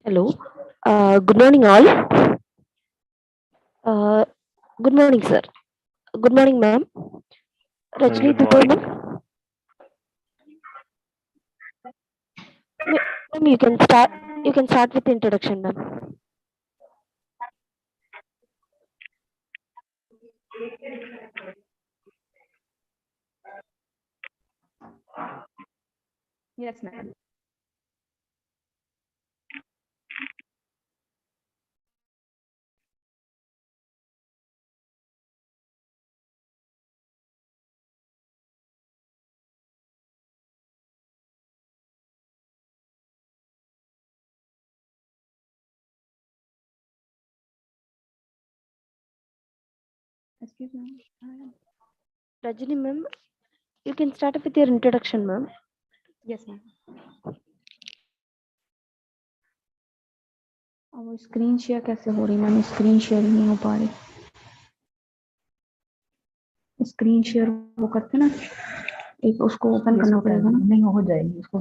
Hello. Good morning, all. Uh, Good morning, sir. Good morning, ma'am. Rajni Good Dubey, morning. ma'am. Ma'am, you can start. You can start with the introduction, ma'am. Yes, ma'am. Excuse me. Rajni, ma'am, you can start with your introduction, ma'am. Yes, ma'am. और वो screen share कैसे हो रही ma'am? Screen share नहीं हो पा रही। Screen share वो करते ना, एक उसको ओपन करना पड़ेगा ना। नहीं हो जाएगी उसको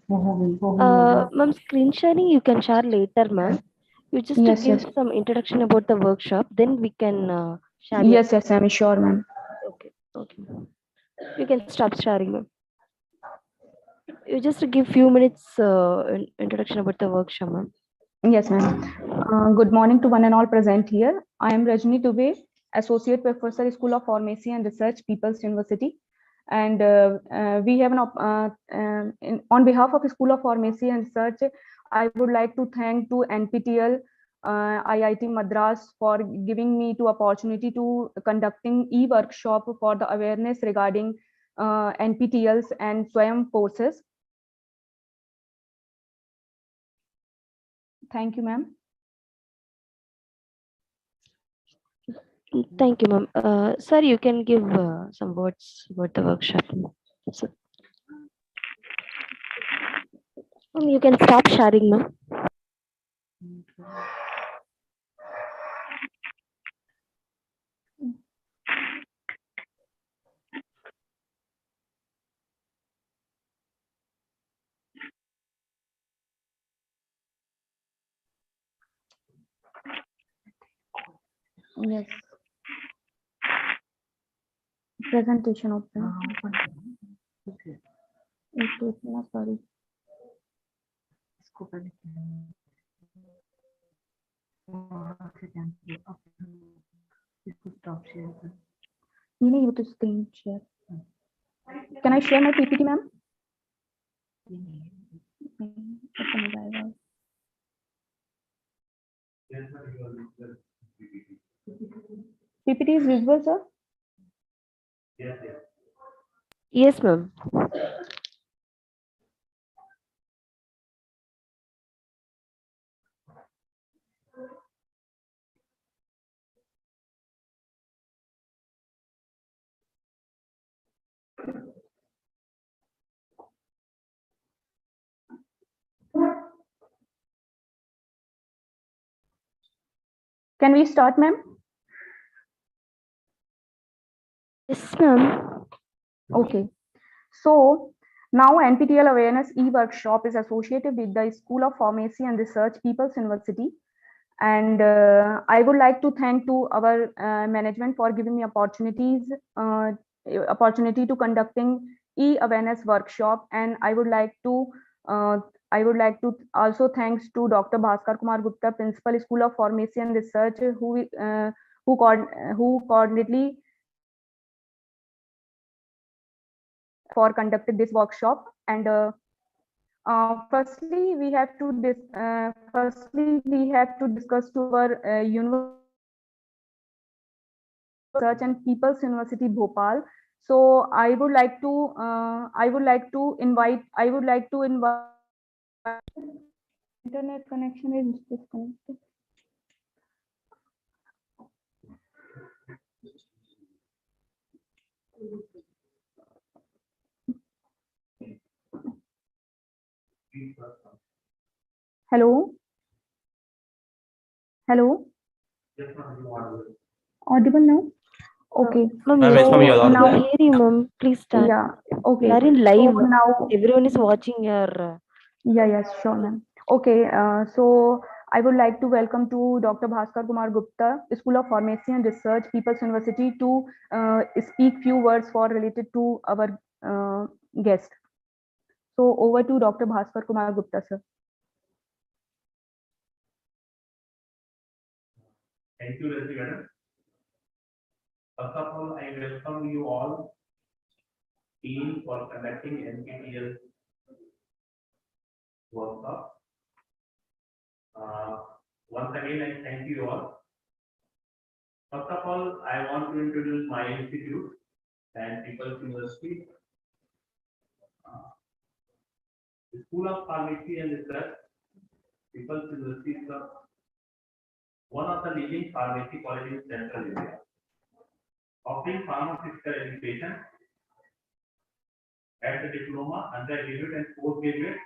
वो हो गई Ma'am, screen sharing you can share later, ma'am. You just Yes, give yes. some introduction about the workshop, then we can share. Yes, yes, I'm sure, ma'am. Okay. Okay. You can stop sharing, ma'am. You just give few minutes introduction about the workshop, ma'am. Yes, ma'am. Good morning to one and all present here. I am Rajni Dubey, Associate Professor, School of Pharmacy and Research, People's University. And we have on behalf of School of Pharmacy and Research, I would like to thank to NPTEL, IIT Madras for giving me to opportunity to conducting e-workshop for the awareness regarding NPTELs and SWAYAM courses. Thank you, ma'am. Thank you, ma'am. Sir, you can give some words about the workshop. So, ma'am, you can stop sharing, ma'am. Yes. Presentation open. Sorry. इसको पहले इसको stop share कर You to screen share. Can I share my PPT, ma'am? PPT is visible, sir? Yes, ma'am. Can we start, ma'am? Yes, ma'am. Okay. So now NPTEL Awareness e-workshop is associated with the School of Pharmacy and Research, People's University. And I would like to thank to our management for giving me opportunity to conducting e-awareness workshop. And I would like to also thanks to Dr. Bhaskar Kumar Gupta, Principal, School of Pharmacy and Research, who coordinately for conducted this workshop. And firstly, we have to discuss to our university Research and People's University Bhopal. So I would like to invite internet connection is disconnected. Hello. Hello. Audible now? Okay. Ma'am, Ma'am, yes, yes, ma'am, ma'am. you're We audible. can hear you, ma'am. Please start. Yeah. We Okay. are in live. So now, Everyone is watching your. yeah, yes, sure, ma'am. Okay, so I would like to welcome to Dr. Bhaskar Kumar Gupta, School of Pharmacy and Research, People's University, to speak few words for related to our guest. So over to Dr. Bhaskar Kumar Gupta, sir. Thank you, Rajni Madam. First of all, I welcome you all team for conducting NPTEL workshop. Once again, I thank you all. First of all, I want to introduce my institute and People's University. The School of Pharmacy and Research, People's University is one of the leading pharmacy colleges in Central India, offering pharmaceutical education at the diploma, undergraduate and postgraduate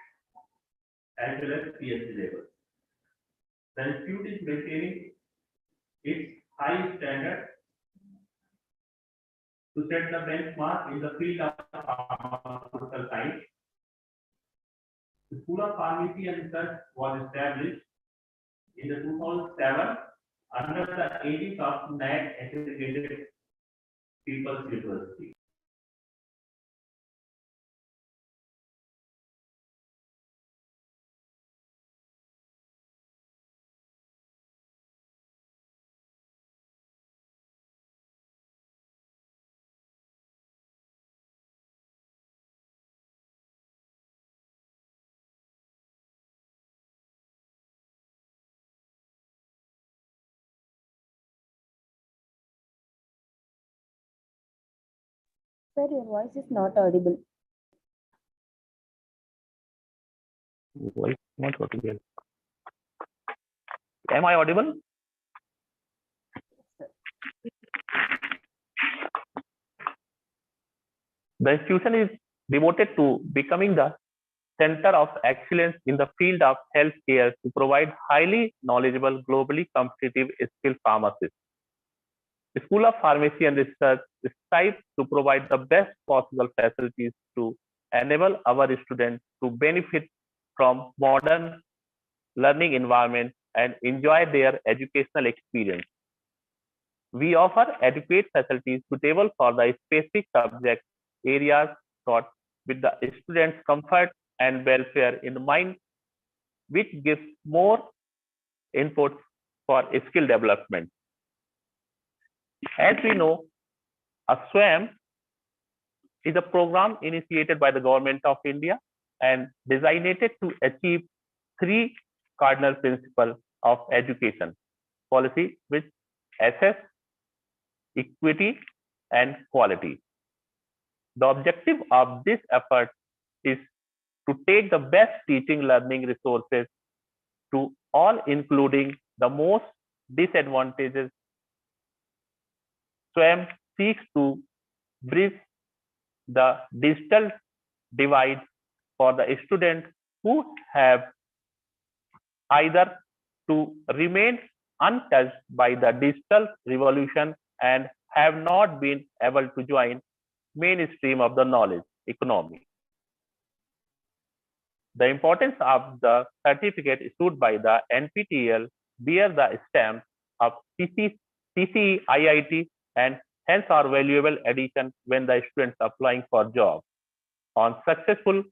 as well as PhD level. The institute is maintaining its high standard to set the benchmark in the field of pharmaceutical science. The School of Pharmacy and Research was established in the 2007 under the aegis of NAT accredited People's University. Sir, your voice is not audible. Voice not audible. Am I audible? The institution is devoted to becoming the center of excellence in the field of healthcare to provide highly knowledgeable, globally competitive skilled pharmacists. The School of Pharmacy and Research strives to provide the best possible facilities to enable our students to benefit from modern learning environment and enjoy their educational experience. We offer adequate facilities suitable for the specific subject areas taught with the students' comfort and welfare in mind, which gives more input for skill development. As we know, a SWAM is a program initiated by the Government of India and designated to achieve three cardinal principles of education policy, which assess equity and quality. The objective of this effort is to take the best teaching learning resources to all, including the most disadvantaged. SWAM seeks to bridge the digital divide for the students who have either to remain untouched by the digital revolution and have not been able to join mainstream of the knowledge economy. The importance of the certificate issued by the NPTEL bear the stamp of CCIIT and hence are valuable addition when the students applying for job. On successful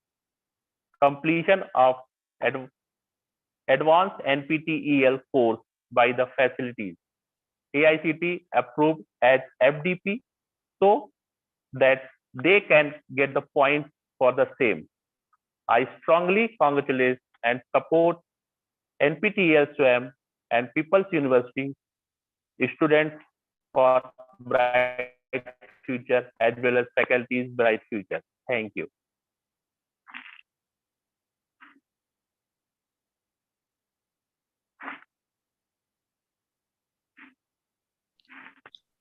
completion of advanced NPTEL course by the facilities, AICT approved as FDP so that they can get the points for the same. I strongly congratulate and support NPTEL SWAM and People's University students for bright future as well as faculty's bright future. Thank you.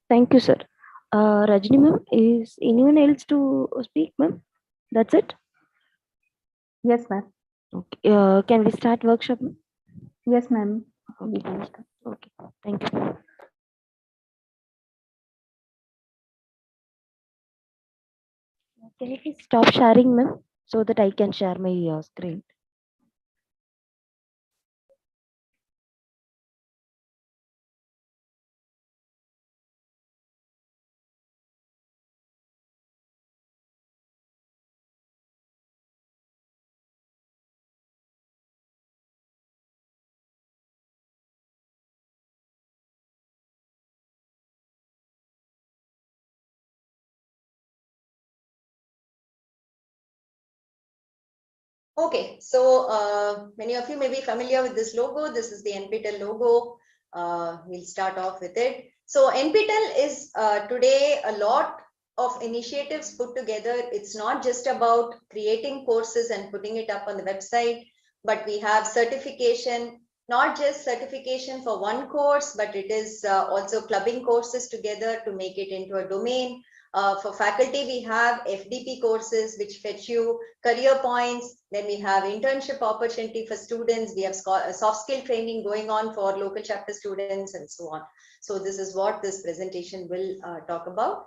Thank you, sir. Rajni ma'am, is anyone else to speak, ma'am? That's it? Yes, ma'am. Okay. Can we start workshop, ma'am? Yes, ma'am. Okay. Okay. Thank you. Can you please stop sharing, ma'am, so that I can share my screen? Okay, so many of you may be familiar with this logo. This is the NPTEL logo. We'll start off with it. So NPTEL is today a lot of initiatives put together. It's not just about creating courses and putting it up on the website, but we have certification, not just certification for one course, but it is also clubbing courses together to make it into a domain. For faculty, we have FDP courses which fetch you career points. Then we have internship opportunity for students. We have soft skill training going on for local chapter students and so on. So this is what this presentation will talk about.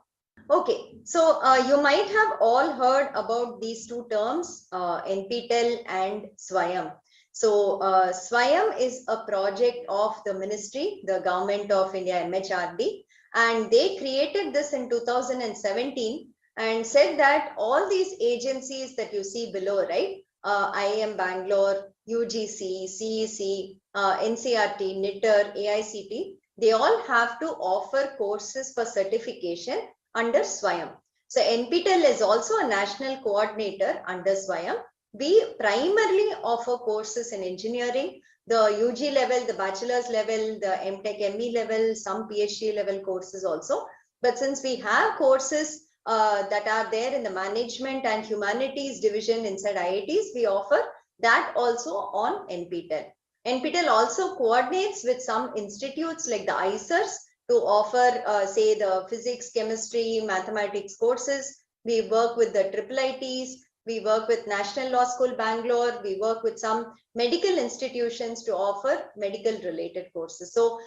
Okay, so you might have all heard about these two terms, NPTEL and SWAYAM. So SWAYAM is a project of the ministry, the government of India, MHRD, and they created this in 2017 and said that all these agencies that you see below, right? IIM Bangalore, UGC, CEC, NCRT, NITR, AICT, they all have to offer courses for certification under SWAYAM. So NPTEL is also a national coordinator under SWAYAM. We primarily offer courses in engineering, the UG level, the bachelor's level, the MTech, ME level, some PhD level courses also. But since we have courses that are there in the management and humanities division inside IITs, we offer that also on NPTEL. NPTEL also coordinates with some institutes like the ICERs to offer, say, the physics, chemistry, mathematics courses. We work with the IIITs. We work with National Law School Bangalore. We work with some medical institutions to offer medical related courses. So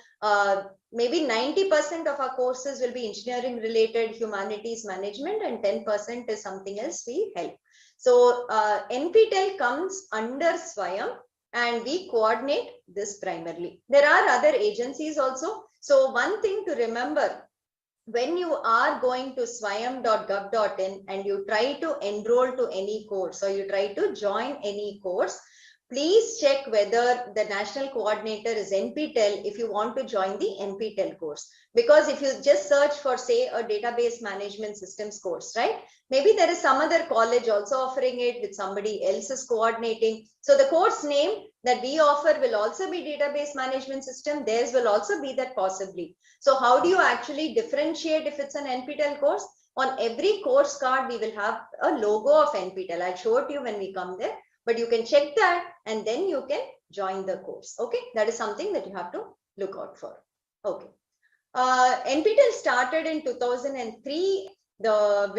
maybe 90% of our courses will be engineering related, humanities, management, and 10% is something else we help. So NPTEL comes under SWAYAM and we coordinate this primarily. There are other agencies also. So one thing to remember, when you are going to swayam.gov.in and you try to enroll to any course or you try to join any course, please check whether the national coordinator is NPTEL if you want to join the NPTEL course. Because if you just search for, say, a database management systems course, right? Maybe there is some other college also offering it with somebody else is coordinating. So the course name that we offer will also be database management system. Theirs will also be that possibly. So how do you actually differentiate if it's an NPTEL course? On every course card, we will have a logo of NPTEL. I'll show it to you when we come there. But you can check that and then you can join the course. Okay, that is something that you have to look out for. Okay, NPTEL started in 2003. The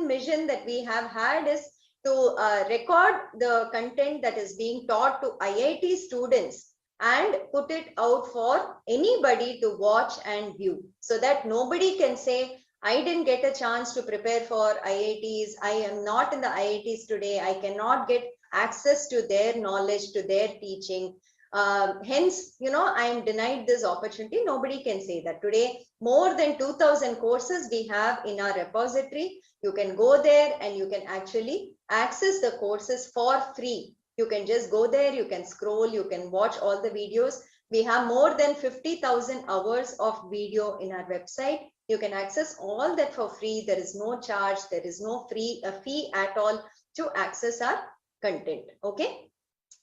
mission that we have had is to record the content that is being taught to IIT students and put it out for anybody to watch and view, so that nobody can say, I didn't get a chance to prepare for IITs. I am not in the IITs today. I cannot get access to their knowledge, to their teaching. Hence, I am denied this opportunity. Nobody can say that. Today, more than 2,000 courses we have in our repository. You can go there and you can actually access the courses for free. You can just go there, you can scroll, you can watch all the videos. We have more than 50,000 hours of video in our website. You can access all that for free. There is no charge. There is no fee at all to access our content. Okay.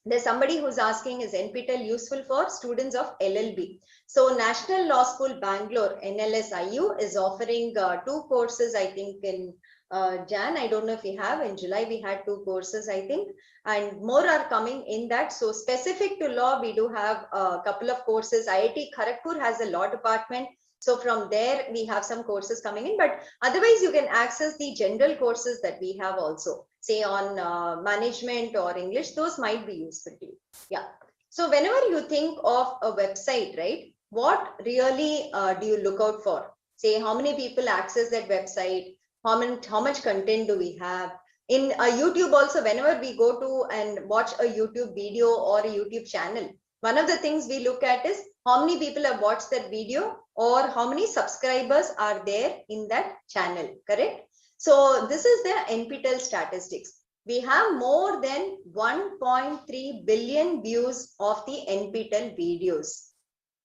There's somebody who's asking, is NPTEL useful for students of LLB? So National Law School Bangalore, NLSIU, is offering 2 courses, I think in Jan, I don't know if we have, in July we had 2 courses, I think, and more are coming in that. So specific to law, we do have a couple of courses. IIT Kharagpur has a law department. So from there, we have some courses coming in, but otherwise you can access the general courses that we have also, say on management or English. Those might be useful to you. Yeah. So whenever you think of a website, right, what really do you look out for? Say how many people access that website, how much content do we have? In YouTube also, whenever we go to and watch a YouTube video or a YouTube channel, one of the things we look at is how many people have watched that video or how many subscribers are there in that channel, correct? So this is the NPTEL statistics. We have more than 1.3 billion views of the NPTEL videos.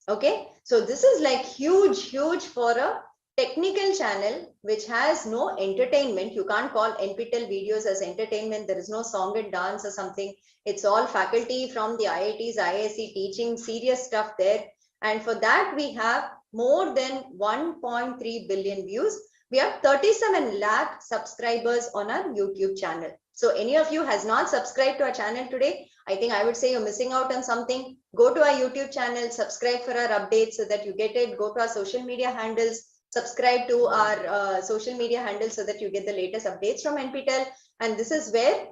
Okay, so this is like huge for a technical channel which has no entertainment. You can't call NPTEL videos as entertainment. There is no song and dance or something. It's all faculty from the IITs, IISc teaching serious stuff there. And for that, we have more than 1.3 billion views. We have 37 lakh subscribers on our YouTube channel. So any of you has not subscribed to our channel today, I think I would say you're missing out on something. Go to our YouTube channel, subscribe for our updates so that you get it. Go to our social media handles, subscribe to our social media handles so that you get the latest updates from NPTEL. And this is where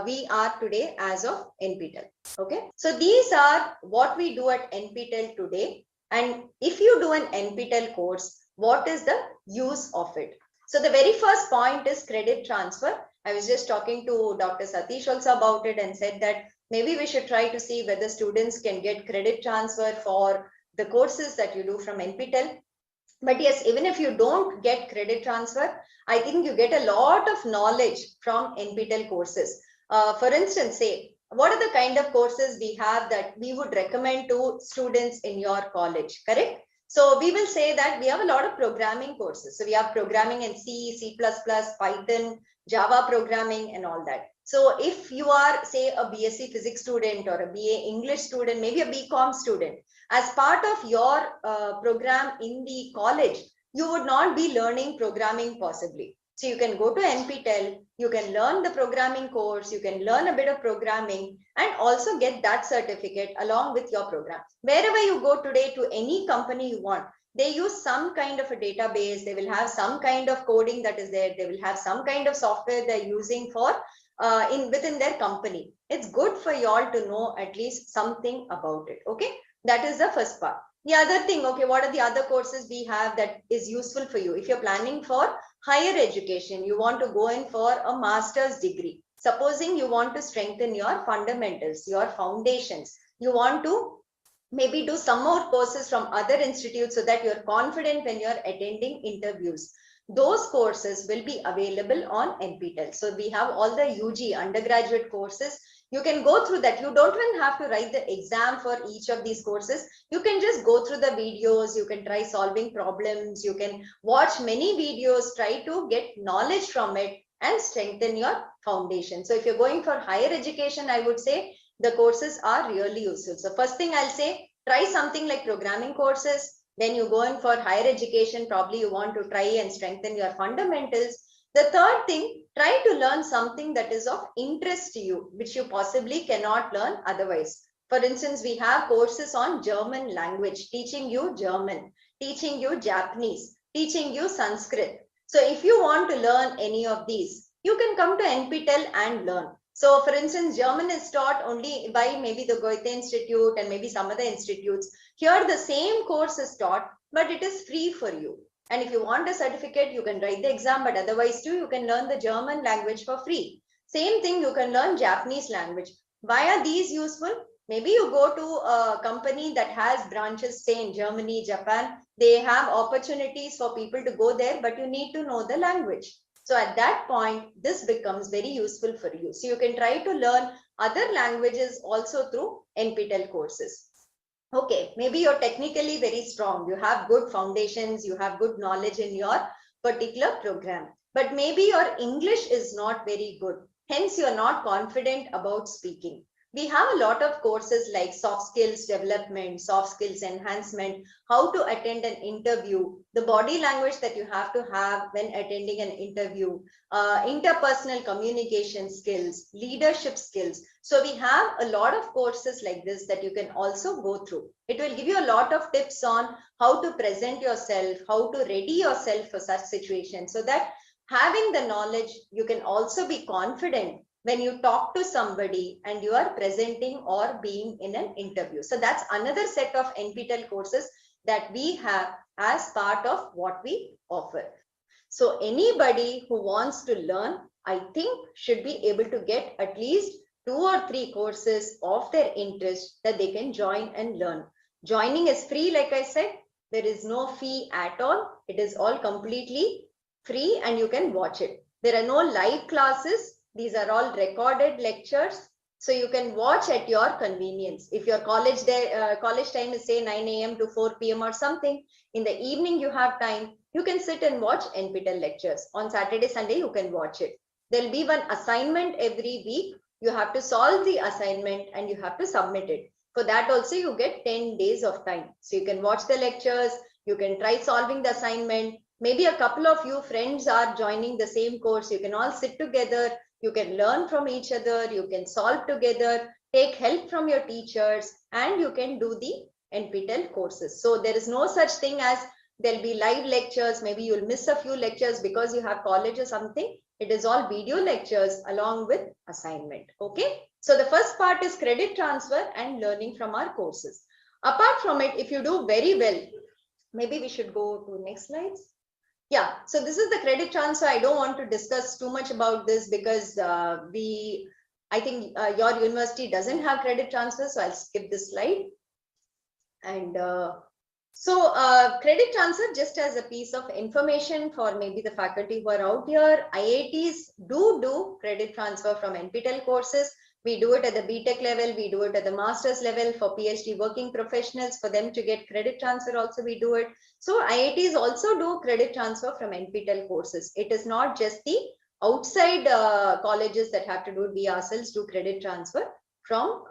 we are today as of NPTEL. Okay, so these are what we do at NPTEL today. And if you do an NPTEL course, what is the use of it? So the very first point is credit transfer. I was just talking to Dr. Satish also about it and said that maybe we should try to see whether students can get credit transfer for the courses that you do from NPTEL. But yes, even if you don't get credit transfer, I think you get a lot of knowledge from NPTEL courses. For instance, say, what are the kind of courses we have that we would recommend to students in your college, correct? So we will say that we have a lot of programming courses. So we have programming in C, C++, Python, Java programming and all that. So if you are, say, a BSc physics student or a BA English student, maybe a BCom student, as part of your program in the college, you would not be learning programming possibly. So you can go to NPTEL, you can learn the programming course, you can learn a bit of programming and also get that certificate along with your program. Wherever you go today to any company you want, they use some kind of a database, they will have some kind of coding that is there, they will have some kind of software they're using for within their company. It's good for you all to know at least something about it, okay? That is the first part. The other thing, okay, what are the other courses we have that is useful for you? If you're planning for higher education, you want to go in for a master's degree. Supposing you want to strengthen your fundamentals, your foundations, you want to maybe do some more courses from other institutes so that you're confident when you're attending interviews. Those courses will be available on NPTEL. So we have all the UG undergraduate courses. You can go through that. You don't even have to write the exam for each of these courses. You can just go through the videos. You can try solving problems. You can watch many videos, try to get knowledge from it and strengthen your foundation. So if you're going for higher education, I would say the courses are really useful. So first thing I'll say, try something like programming courses. Then you go in for higher education, probably you want to try and strengthen your fundamentals. The third thing, try to learn something that is of interest to you, which you possibly cannot learn otherwise. For instance, we have courses on German language, teaching you German, teaching you Japanese, teaching you Sanskrit. So if you want to learn any of these, you can come to NPTEL and learn. So for instance, German is taught only by maybe the Goethe Institute and maybe some other institutes. Here the same course is taught, but it is free for you. And if you want a certificate, you can write the exam, but otherwise too, you can learn the German language for free. Same thing, you can learn Japanese language. Why are these useful? Maybe you go to a company that has branches, say in Germany, Japan, they have opportunities for people to go there, but you need to know the language. So at that point, this becomes very useful for you. So you can try to learn other languages also through NPTEL courses. Okay, maybe you're technically very strong. You have good foundations, you have good knowledge in your particular program, but maybe your English is not very good. Hence, you're not confident about speaking. We have a lot of courses like soft skills development, soft skills enhancement, how to attend an interview, the body language that you have to have when attending an interview, interpersonal communication skills, leadership skills. So we have a lot of courses like this that you can also go through. It will give you a lot of tips on how to present yourself, how to ready yourself for such situations, so that having the knowledge, you can also be confident when you talk to somebody and you are presenting or being in an interview. So that's another set of NPTEL courses that we have as part of what we offer. So anybody who wants to learn, I think should be able to get at least 2 or 3 courses of their interest that they can join and learn. Joining is free, like I said. There is no fee at all. It is all completely free and you can watch it. There are no live classes. These are all recorded lectures. So you can watch at your convenience. If your college time is say 9 a.m. to 4 p.m. or something, in the evening you have time, you can sit and watch NPTEL lectures. On Saturday, Sunday, you can watch it. There'll be one assignment every week. You have to solve the assignment and you have to submit it. For that also, you get 10 days of time. So you can watch the lectures, you can try solving the assignment. Maybe a couple of you friends are joining the same course. You can all sit together. You can learn from each other. You can solve together, take help from your teachers, and you can do the NPTEL courses. So there is no such thing as there'll be live lectures. Maybe you'll miss a few lectures because you have college or something. It is all video lectures along with assignment. Okay. So the first part is credit transfer and learning from our courses. Apart from it, if you do very well, maybe we should go to next slides. Yeah, so this is the credit transfer. I don't want to discuss too much about this because I think your university doesn't have credit transfer, so I'll skip this slide. And credit transfer, just as a piece of information for maybe the faculty who are out here, IITs do credit transfer from NPTEL courses. We do it at the BTech level, we do it at the master's level for PhD working professionals. For them to get credit transfer also we do it. So IITs also do credit transfer from NPTEL courses. It is not just the outside colleges that have to do it. We ourselves do credit transfer from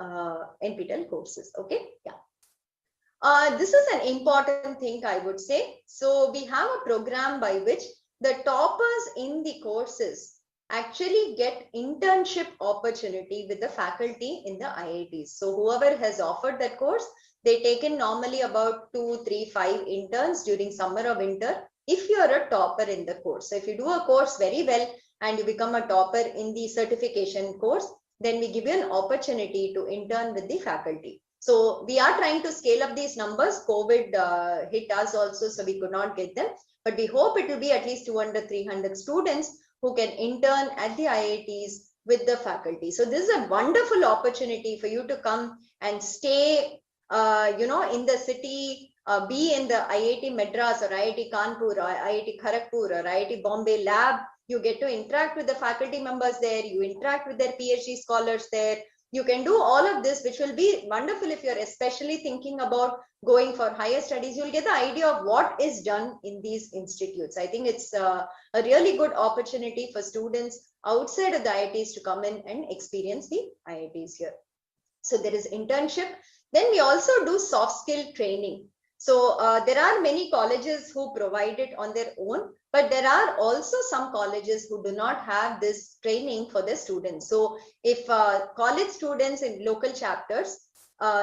NPTEL courses. Okay, yeah. This is an important thing, I would say. So we have a program by which the toppers in the courses actually get internship opportunity with the faculty in the IITs. So whoever has offered that course, they take in normally about 2, 3, 5 interns during summer or winter if you are a topper in the course. So if you do a course very well and you become a topper in the certification course, then we give you an opportunity to intern with the faculty. So we are trying to scale up these numbers. COVID hit us also, so we could not get them. But we hope it will be at least 200, 300 students who can intern at the IITs with the faculty. So this is a wonderful opportunity for you to come and stay, in the city, be in the IIT Madras or IIT Kanpur or IIT Kharagpur or IIT Bombay lab. You get to interact with the faculty members there. You interact with their PhD scholars there. You can do all of this, which will be wonderful if you're especially thinking about going for higher studies. You'll get the idea of what is done in these institutes. I think it's a really good opportunity for students outside of the IITs to come in and experience the IITs here. So there is internship. Then we also do soft skill training. So there are many colleges who provide it on their own, but there are also some colleges who do not have this training for their students. So if college students in local chapters,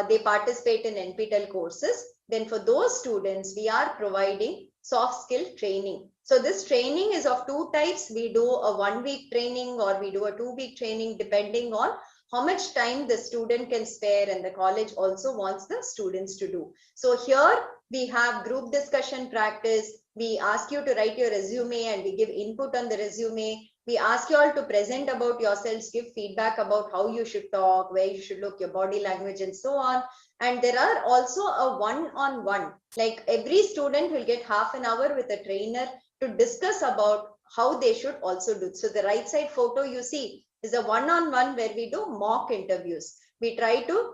they participate in NPTEL courses, then for those students, we are providing soft skill training. So this training is of two types. We do a 1-week training or we do a 2-week training depending on how much time the student can spare, and the college also wants the students to do. So here we have group discussion practice. We ask you to write your resume and we give input on the resume. We ask you all to present about yourselves, give feedback about how you should talk, where you should look, your body language and so on. And there are also a one-on-one, like every student will get half an hour with a trainer to discuss about how they should also do. So the right side photo you see is a one-on-one where we do mock interviews. We try to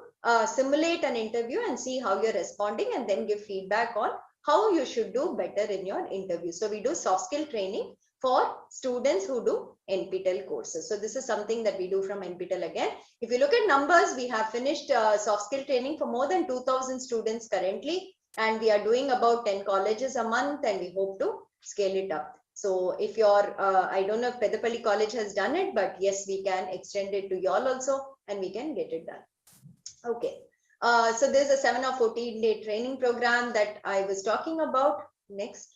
simulate an interview and see how you're responding and then give feedback on how you should do better in your interview. So we do soft skill training for students who do NPTEL courses. So this is something that we do from NPTEL again. If you look at numbers, we have finished soft skill training for more than 2,000 students currently, and we are doing about 10 colleges a month, and we hope to scale it up. So if you're, I don't know if Peddapalli College has done it, but yes, we can extend it to y'all also, and we can get it done. Okay. So there's a 7 or 14-day training program that I was talking about. Next.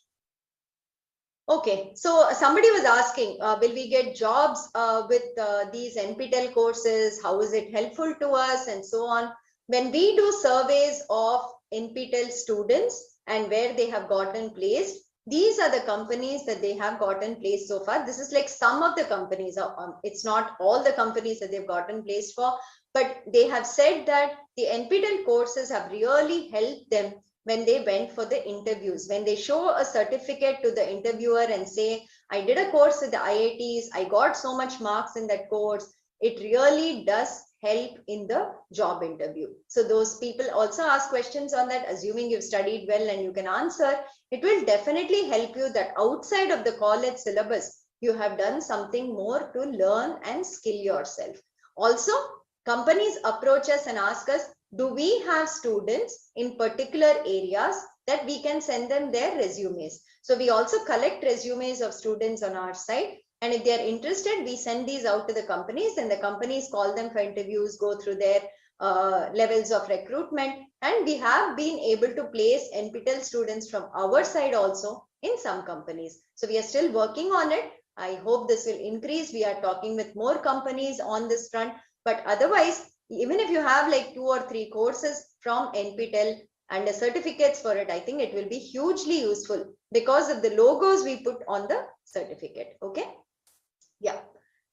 Okay, so somebody was asking, will we get jobs with these NPTEL courses? How is it helpful to us and so on? When we do surveys of NPTEL students and where they have gotten placed, these are the companies that they have gotten placed so far. This is like some of the companies. It's not all the companies that they've gotten placed for, but they have said that the NPTEL courses have really helped them when they went for the interviews. When they show a certificate to the interviewer and say, I did a course with the IITs, I got so much marks in that course, it really does help in the job interview. So those people also ask questions on that, assuming you've studied well and you can answer. It will definitely help you that outside of the college syllabus, you have done something more to learn and skill yourself. Also, companies approach us and ask us, do we have students in particular areas that we can send them their resumes? So we also collect resumes of students on our site. And if they are interested, we send these out to the companies, and the companies call them for interviews, go through their levels of recruitment. And we have been able to place NPTEL students from our side also in some companies. So we are still working on it. I hope this will increase. We are talking with more companies on this front. But otherwise, even if you have like 2 or 3 courses from NPTEL and the certificates for it, I think it will be hugely useful because of the logos we put on the certificate. Okay. Yeah.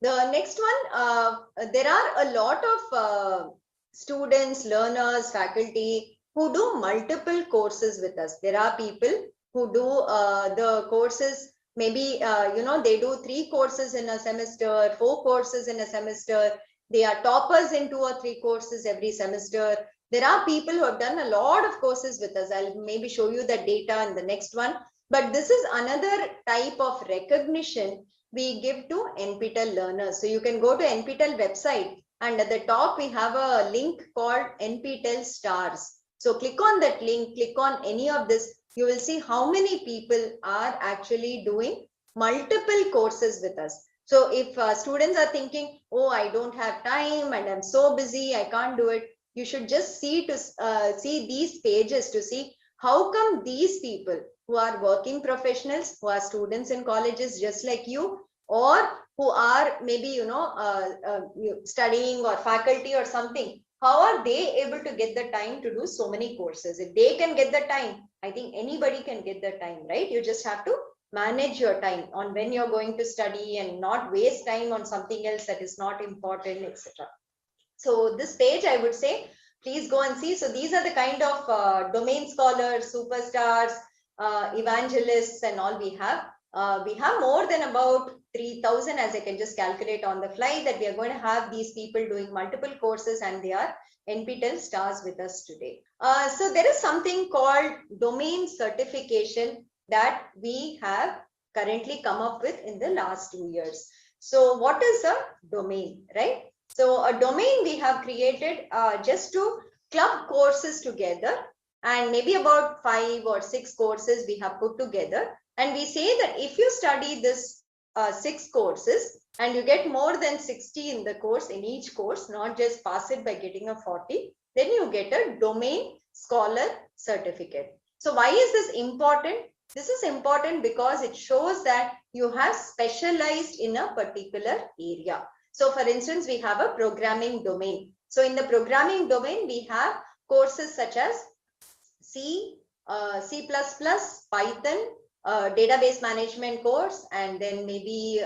The next one, there are a lot of students, learners, faculty who do multiple courses with us. There are people who do the courses, maybe, they do 3 courses in a semester, 4 courses in a semester. They are toppers in 2 or 3 courses every semester. There are people who have done a lot of courses with us. I'll maybe show you the data in the next one. But this is another type of recognition we give to NPTEL learners. So you can go to NPTEL website, and at the top we have a link called NPTEL stars. So click on that link, click on any of this. You will see how many people are actually doing multiple courses with us. So if students are thinking, oh, I don't have time and I'm so busy, I can't do it, you should just see these pages to see how come these people who are working professionals, who are students in colleges just like you, or who are maybe, studying or faculty or something, how are they able to get the time to do so many courses? If they can get the time, I think anybody can get the time, right? You just have to manage your time on when you're going to study and not waste time on something else that is not important, etc. So this page, I would say, please go and see. So these are the kind of domain scholars, superstars, evangelists and all we have. We have more than about 3,000, as I can just calculate on the fly, that we are going to have these people doing multiple courses, and they are NPTEL stars with us today. So there is something called domain certification that we have currently come up with in the last 2 years. So what is a domain, right? So a domain we have created just to club courses together, and maybe about 5 or 6 courses we have put together. And we say that if you study this 6 courses and you get more than 60 in the course, in each course, not just pass it by getting a 40, then you get a domain scholar certificate. So why is this important? This is important because it shows that you have specialized in a particular area. So for instance, we have a programming domain. So in the programming domain, we have courses such as C, C++, Python, database management course, and then maybe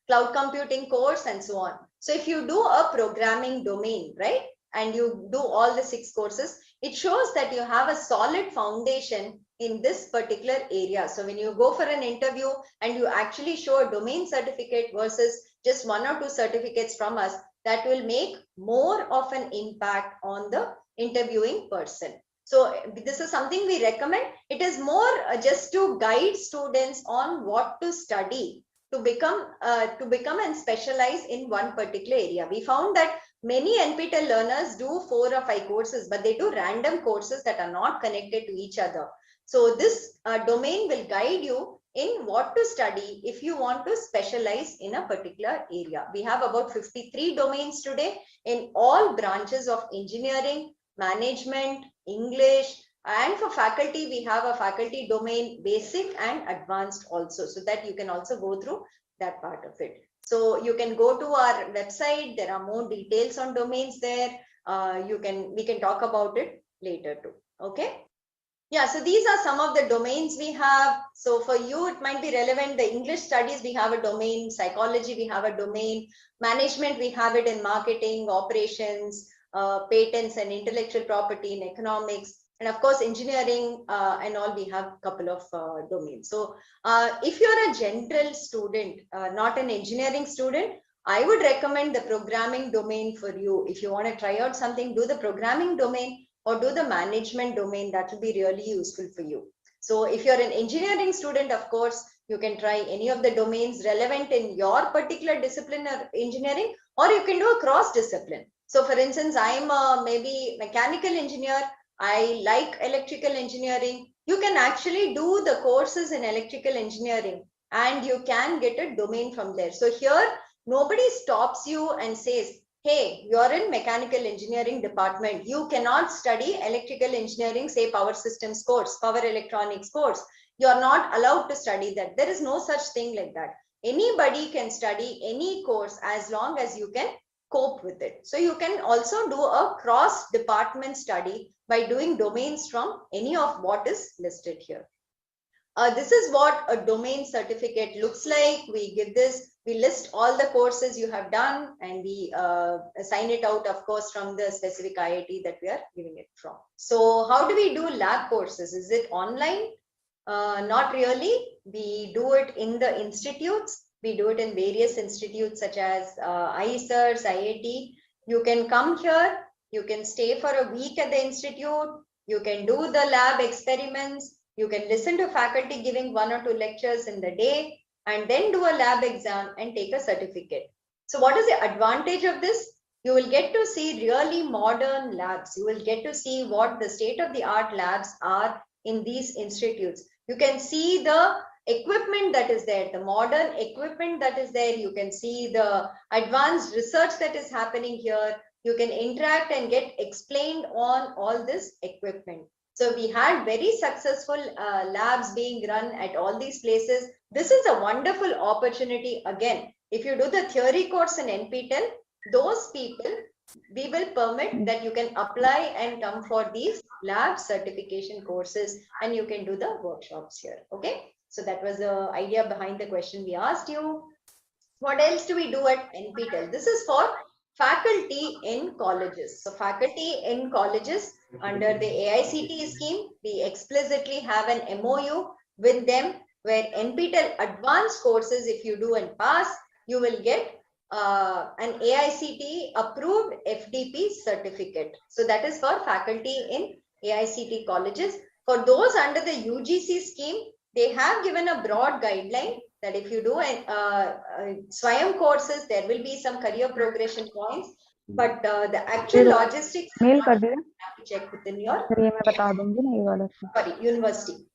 cloud computing course and so on. So if you do a programming domain, right, and you do all the 6 courses, it shows that you have a solid foundation in this particular area. So when you go for an interview and you actually show a domain certificate versus just 1 or 2 certificates from us, that will make more of an impact on the interviewing person. So this is something we recommend. It is more just to guide students on what to study to become and specialize in one particular area. We found that many NPTEL learners do 4 or 5 courses, but they do random courses that are not connected to each other. So this domain will guide you in what to study if you want to specialize in a particular area. We have about 53 domains today in all branches of engineering, management, English, and for faculty, we have a faculty domain, basic and advanced also, so that you can also go through that part of it. So you can go to our website. There are more details on domains there. We can talk about it later too. Okay. Yeah, so these are some of the domains we have. So for you, it might be relevant. The English studies, we have a domain. Psychology, we have a domain. Management, we have it in marketing, operations, patents and intellectual property in economics. And of course, engineering and all, we have a couple of domains. So if you're a general student, not an engineering student, I would recommend the programming domain for you. If you want to try out something, do the programming domain or do the management domain. That will be really useful for you. So if you're an engineering student, of course, you can try any of the domains relevant in your particular discipline or engineering, or you can do a cross discipline. So for instance, I'm a maybe mechanical engineer. I like electrical engineering. You can actually do the courses in electrical engineering and you can get a domain from there. So here, nobody stops you and says, hey, you're in mechanical engineering department. You cannot study electrical engineering, say power systems course, power electronics course. You're not allowed to study that. There is no such thing like that. Anybody can study any course as long as you can cope with it. So you can also do a cross department study by doing domains from any of what is listed here. This is what a domain certificate looks like. We give this, we list all the courses you have done and we assign it out, of course, from the specific IIT that we are giving it from. So how do we do lab courses? Is it online? Not really. We do it in the institutes. We do it in various institutes such as ISERS, IIT. You can come here. You can stay for a week at the institute. You can do the lab experiments. You can listen to faculty giving 1 or 2 lectures in the day and then do a lab exam and take a certificate. So what is the advantage of this? You will get to see really modern labs. You will get to see what the state-of-the-art labs are in these institutes. You can see the equipment that is there, the modern equipment that is there. You can see the advanced research that is happening here. You can interact and get explained on all this equipment. So we had very successful labs being run at all these places. This is a wonderful opportunity. Again, if you do the theory course in NPTEL, those people, we will permit that you can apply and come for these lab certification courses and you can do the workshops here. Okay, so that was the idea behind the question we asked you. What else do we do at NPTEL? This is for faculty in colleges. So faculty in colleges under the AICTE scheme, we explicitly have an MOU with them where NPTEL advanced courses, if you do and pass, you will get an AICTE approved FDP certificate. So that is for faculty in AICTE colleges. For those under the UGC scheme, they have given a broad guideline that if you do SWAYAM courses, there will be some career progression points, but the actual logistics mail कर दिया you have to check within your ये मैं बता दूंगी ना ये वाला university.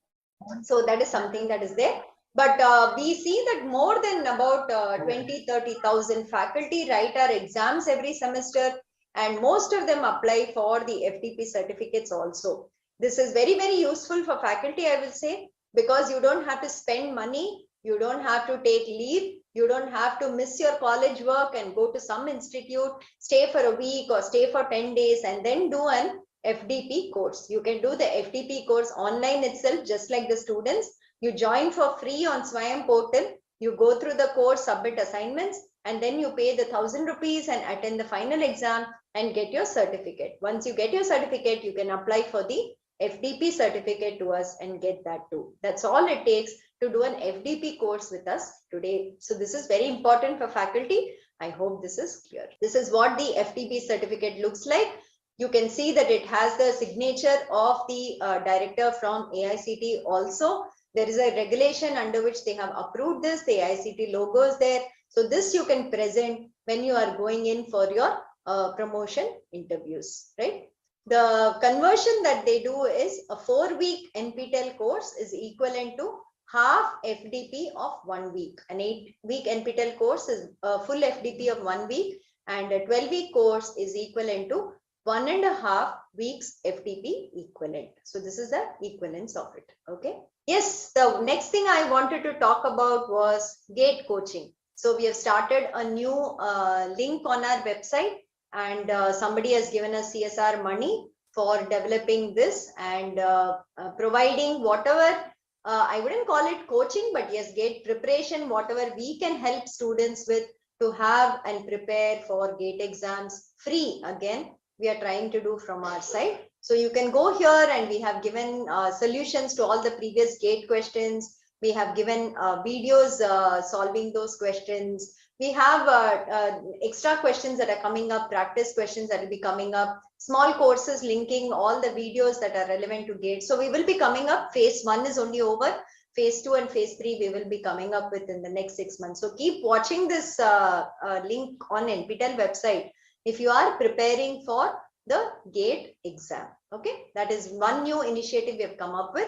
So that is something that is there. But we see that more than about 20-30,000 faculty write our exams every semester, and most of them apply for the FDP certificates also. This is very, very useful for faculty, I will say, because you don't have to spend money, you don't have to take leave, you don't have to miss your college work and go to some institute, stay for a week or stay for 10 days and then do an FDP course. You can do the FDP course online itself, just like the students. You join for free on SWAYAM portal. You go through the course, submit assignments, and then you pay the 1,000 rupees and attend the final exam and get your certificate. Once you get your certificate, you can apply for the FDP certificate to us and get that too. That's all it takes to do an FDP course with us today. So this is very important for faculty. I hope this is clear. This is what the FDP certificate looks like. You can see that it has the signature of the director from AICTE also. There is a regulation under which they have approved this. The AICTE logo is there. So this you can present when you are going in for your promotion interviews, right? The conversion that they do is a 4-week NPTEL course is equivalent to half FDP of 1 week. An 8-week NPTEL course is a full FDP of 1 week, and a 12-week course is equivalent to 1.5 weeks FDP equivalent. So this is the equivalence of it. Okay. Yes, the next thing I wanted to talk about was GATE coaching. So we have started a new link on our website, and somebody has given us CSR money for developing this and providing whatever, I wouldn't call it coaching, but yes, GATE preparation, whatever we can help students with to have and prepare for GATE exams free. Again, we are trying to do from our side. So you can go here, and we have given solutions to all the previous GATE questions. We have given videos solving those questions. We have extra questions that are coming up, practice questions that will be coming up, small courses linking all the videos that are relevant to GATE. So we will be coming up. Phase 1 is only over. Phase 2 and phase 3 we will be coming up with in the next 6 months. So keep watching this link on NPTEL website if you are preparing for the GATE exam. Okay, that is one new initiative we have come up with.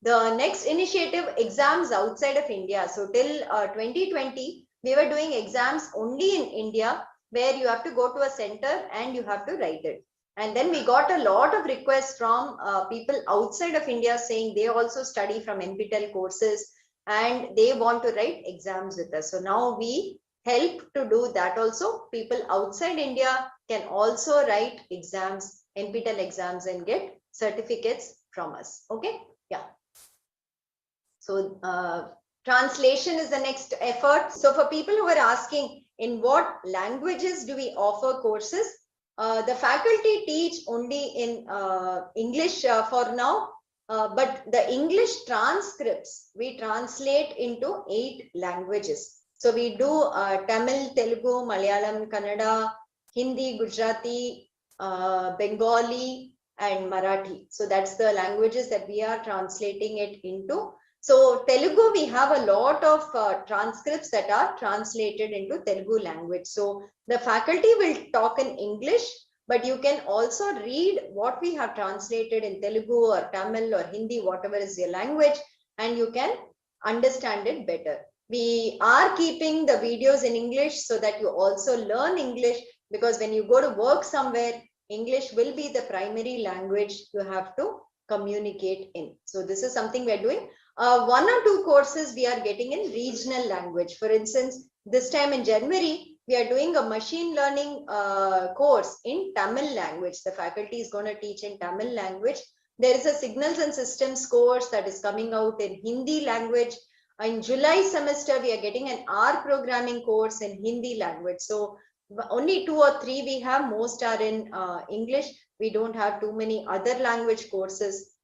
The next initiative, exams outside of India. So till 2020, we were doing exams only in India, where you have to go to a center and you have to write it. And then we got a lot of requests from people outside of India saying they also study from NPTEL courses and they want to write exams with us. So now we help to do that also. People outside India can also write exams, NPTEL exams, and get certificates from us. Okay, yeah. So translation is the next effort. So for people who are asking in what languages do we offer courses, the faculty teach only in English for now, but the English transcripts we translate into 8 languages. So we do Tamil, Telugu, Malayalam, Kannada, Hindi, Gujarati, Bengali, and Marathi. So that's the languages that we are translating it into. So Telugu, we have a lot of transcripts that are translated into Telugu language. So the faculty will talk in English, but you can also read what we have translated in Telugu or Tamil or Hindi, whatever is your language, and you can understand it better. We are keeping the videos in English so that you also learn English, because when you go to work somewhere, English will be the primary language you have to communicate in. So this is something we're doing. 1 or 2 courses we are getting in regional language. For instance, this time in January, we are doing a machine learning course in Tamil language. The faculty is going to teach in Tamil language. There is a signals and systems course that is coming out in Hindi language. In July semester, we are getting an R programming course in Hindi language. So only 2 or 3 we have, most are in English. We don't have too many other language courses.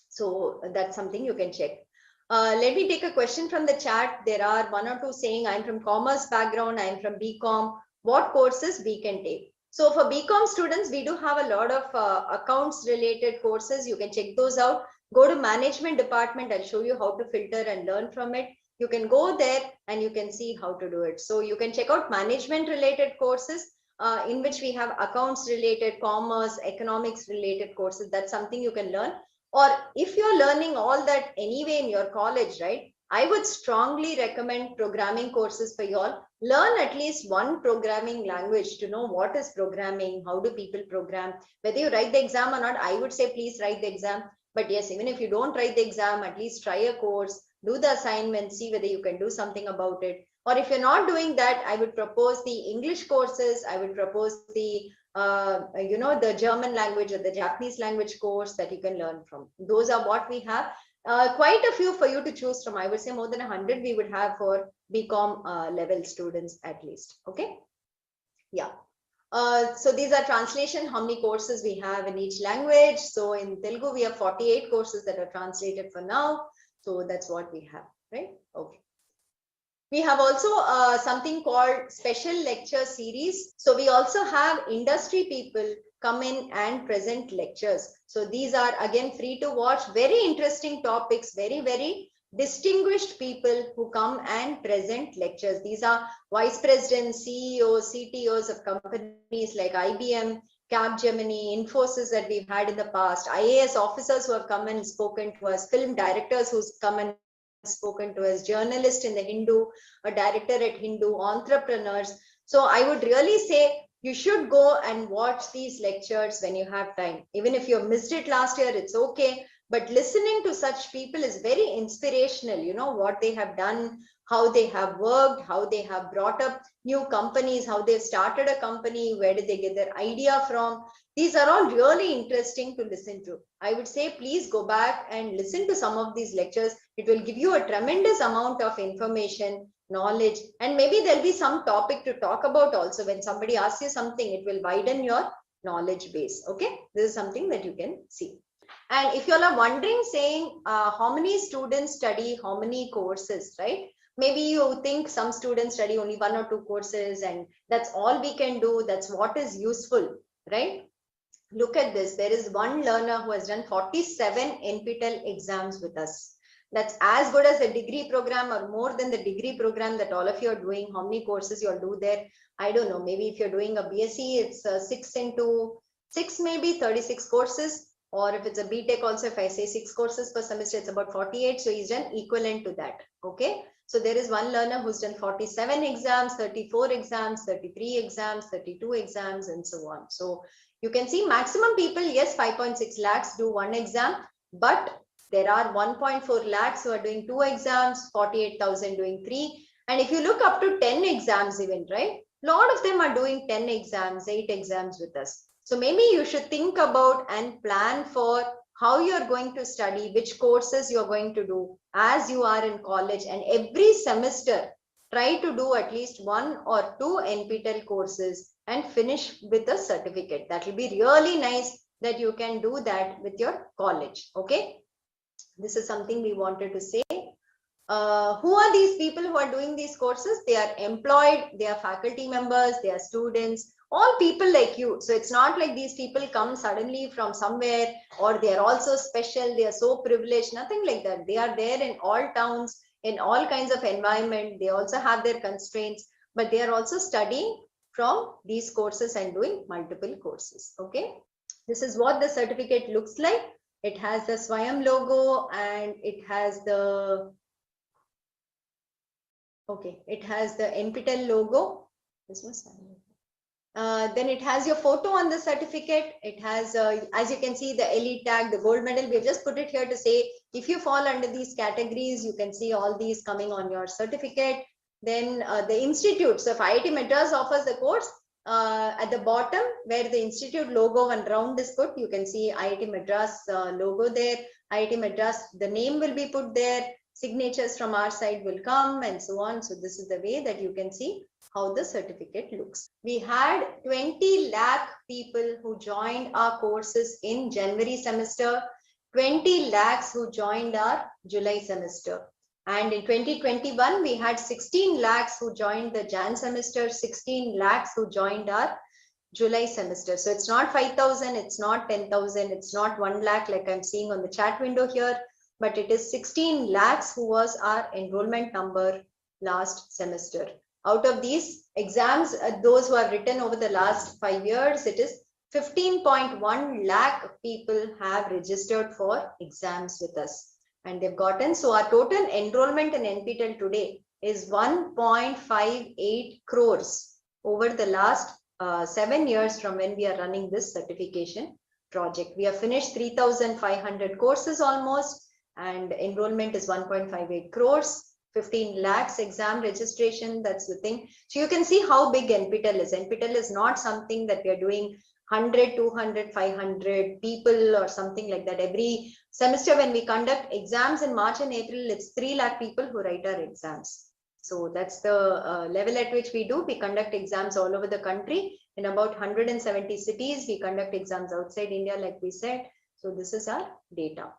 So that's something you can check. Let me take a question from the chat. There are 1 or 2 saying, I'm from commerce background, I'm from BCom. What courses we can take? So for BCom students, we do have a lot of accounts related courses. You can check those out. Go to management department. I'll show you how to filter and learn from it. You can go there and you can see how to do it. So you can check out management related courses in which we have accounts related, commerce, economics related courses. That's something you can learn. Or if you're learning all that anyway in your college, right? I would strongly recommend programming courses for you all. Learn at least 1 programming language to know what is programming, how do people program. Whether you write the exam or not, I would say please write the exam. But yes, even if you don't write the exam, at least try a course, do the assignment, see whether you can do something about it. Or if you're not doing that, I would propose the English courses. I would propose the the German language or the Japanese language course that you can learn from. Those are what we have. Quite a few for you to choose from. I would say more than 100 we would have for BCom level students at least. Okay. Yeah. So these are translation, how many courses we have in each language. So in Telugu, we have 48 courses that are translated for now. So that's what we have, right? Okay. We have also something called special lecture series. So we also have industry people come in and present lectures. So these are again free to watch, very interesting topics, very, very distinguished people who come and present lectures. These are vice presidents, CEOs, CTOs of companies like IBM, Capgemini, Infosys that we've had in the past, IAS officers who have come and spoken to us, film directors who's come and spoken to us, journalist in the Hindu, a director at Hindu, entrepreneurs. So I would really say you should go and watch these lectures when you have time. Even if you missed it last year, it's okay. But listening to such people is very inspirational. You know what they have done, how they have worked, how they have brought up new companies, how they've started a company, where did they get their idea from. These are all really interesting to listen to. I would say please go back and listen to some of these lectures. It will give you a tremendous amount of information, knowledge, and maybe there'll be some topic to talk about also. When somebody asks you something, it will widen your knowledge base. Okay, this is something that you can see. And if you all are wondering, saying how many students study how many courses, right? Maybe you think some students study only 1 or 2 courses and that's all we can do, that's what is useful, right? Look at this, there is one learner who has done 47 NPTEL exams with us. That's as good as the degree program or more than the degree program that all of you are doing. How many courses you'll do there? I don't know, maybe if you're doing a BSc, it's 6 into 6, maybe 36 courses. Or if it's a BTech also, if I say 6 courses per semester, it's about 48. So he's done equivalent to that, okay? So there is one learner who's done 47 exams, 34 exams, 33 exams, 32 exams, and so on. So you can see maximum people, yes, 5.6 lakhs do one exam, but there are 1.4 lakhs who are doing 2 exams, 48,000 doing 3. And if you look up to 10 exams even, right? A lot of them are doing 10 exams, 8 exams with us. So maybe you should think about and plan for how you're going to study, which courses you're going to do as you are in college. And every semester, try to do at least 1 or 2 NPTEL courses and finish with a certificate. That will be really nice that you can do that with your college, okay? This is something we wanted to say. Who are these people who are doing these courses? They are employed, they are faculty members, they are students, all people like you. So it's not like these people come suddenly from somewhere or they are also special, they are so privileged, nothing like that. They are there in all towns, in all kinds of environment. They also have their constraints, but they are also studying from these courses and doing multiple courses, okay? This is what the certificate looks like. It has the Swayam logo and it has the it has the NPTEL logo. This was then it has your photo on the certificate. It has, as you can see, the elite tag, the gold medal. We've just put it here to say, if you fall under these categories, you can see all these coming on your certificate. Then the institute. So if IIT Madras offers the course, at the bottom where the institute logo and round is put, you can see IIT Madras logo there. IIT Madras, the name will be put there. Signatures from our side will come and so on. So this is the way that you can see how the certificate looks. We had 20 lakh people who joined our courses in January semester, 20 lakhs who joined our July semester. And in 2021, we had 16 lakhs who joined the Jan semester, 16 lakhs who joined our July semester. So it's not 5,000, it's not 10,000, it's not 1 lakh like I'm seeing on the chat window here, but it is 16 lakhs who was our enrollment number last semester. Out of these exams, those who have written over the last 5 years, it is 15.1 lakh people have registered for exams with us. And they've gotten, so our total enrollment in NPTEL today is 1.58 crores over the last 7 years from when we are running this certification project. We have finished 3,500 courses almost, and enrollment is 1.58 crores, 15 lakhs exam registration, that's the thing. So you can see how big NPTEL is. NPTEL is not something that we are doing 100, 200, 500 people or something like that. Every semester when we conduct exams in March and April, it's 3 lakh people who write our exams. So that's the level at which we do. We conduct exams all over the country. In about 170 cities, we conduct exams outside India, like we said. So this is our data.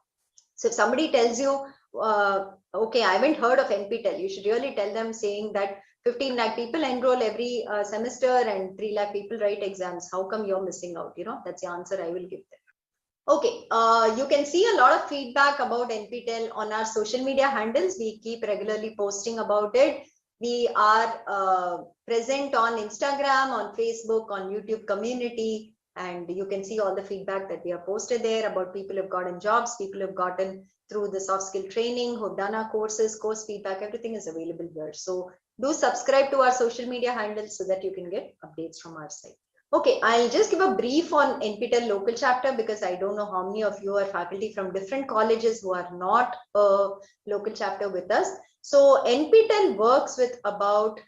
So if somebody tells you, okay, I haven't heard of NPTEL, you should really tell them saying that 15 lakh people enroll every semester and 3 lakh people write exams. How come you're missing out? You know, that's the answer I will give them. Okay, you can see a lot of feedback about NPTEL on our social media handles. We keep regularly posting about it. We are present on Instagram, on Facebook, on YouTube community, and you can see all the feedback that we have posted there about people who have gotten jobs, people who have gotten through the soft skill training, who've done our courses, course feedback, everything is available here. So do subscribe to our social media handles so that you can get updates from our site. Okay, I'll just give a brief on NPTEL local chapter because I don't know how many of you are faculty from different colleges who are not a local chapter with us. So NPTEL works with about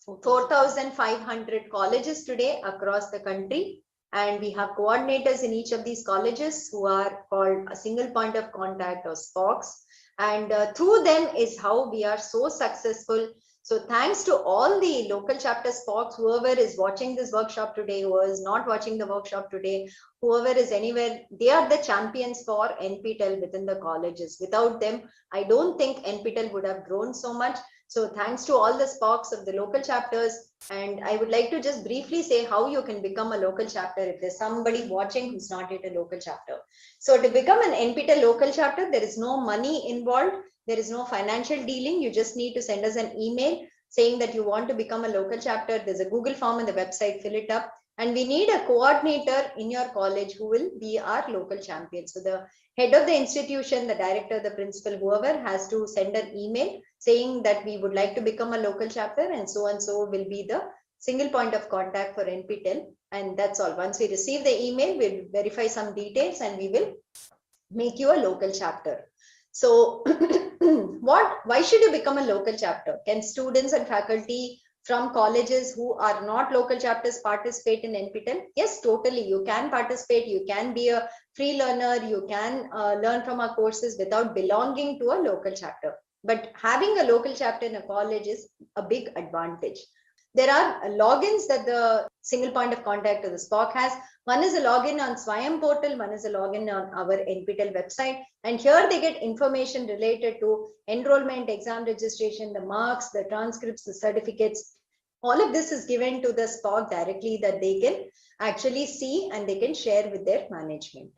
4,500 colleges today across the country. And we have coordinators in each of these colleges who are called a single point of contact or SPOCs. And through them is how we are so successful. So thanks to all the local chapter SPOCs, whoever is watching this workshop today, who is not watching the workshop today, whoever is anywhere, they are the champions for NPTEL within the colleges. Without them, I don't think NPTEL would have grown so much. So thanks to all the SPOCs of the local chapters. And I would like to just briefly say how you can become a local chapter if there's somebody watching who's not yet a local chapter. So to become an NPTEL local chapter, there is no money involved. There is no financial dealing. You just need to send us an email saying that you want to become a local chapter. There's a Google form on the website, fill it up. And we need a coordinator in your college who will be our local champion. So the head of the institution, the director, the principal, whoever has to send an email saying that we would like to become a local chapter, and so will be the single point of contact for NPTEL. And that's all. Once we receive the email, we'll verify some details and we will make you a local chapter. So why should you become a local chapter? Can students and faculty from colleges who are not local chapters participate in NPTEL? Yes, totally. You can participate. You can be a free learner. You can learn from our courses without belonging to a local chapter. But having a local chapter in a college is a big advantage. There are logins that the single point of contact of the SPOC has. One is a login on Swayam portal, one is a login on our NPTEL website. And here they get information related to enrollment, exam registration, the marks, the transcripts, the certificates. All of this is given to the SPOC directly that they can actually see and they can share with their management.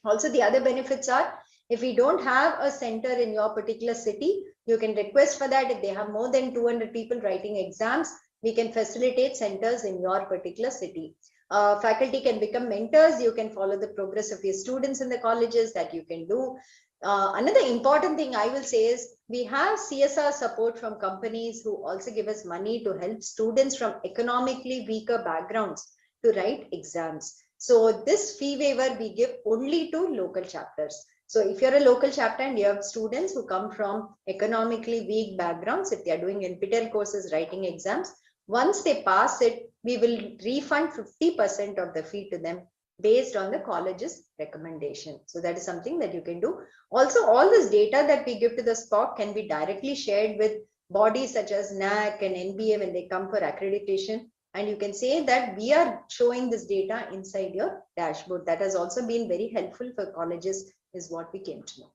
Also, the other benefits are, if we don't have a center in your particular city, you can request for that. If they have more than 200 people writing exams, we can facilitate centers in your particular city. Faculty can become mentors. You can follow the progress of your students in the colleges, that you can do. Another important thing I will say is, we have CSR support from companies who also give us money to help students from economically weaker backgrounds to write exams. So this fee waiver we give only to local chapters. So if you're a local chapter and you have students who come from economically weak backgrounds, if they are doing NPTEL courses, writing exams, once they pass it, we will refund 50% of the fee to them based on the college's recommendation. So that is something that you can do. Also, all this data that we give to the SPOC can be directly shared with bodies such as NAC and NBA when they come for accreditation. And you can say that we are showing this data inside your dashboard. That has also been very helpful for colleges, is what we came to know.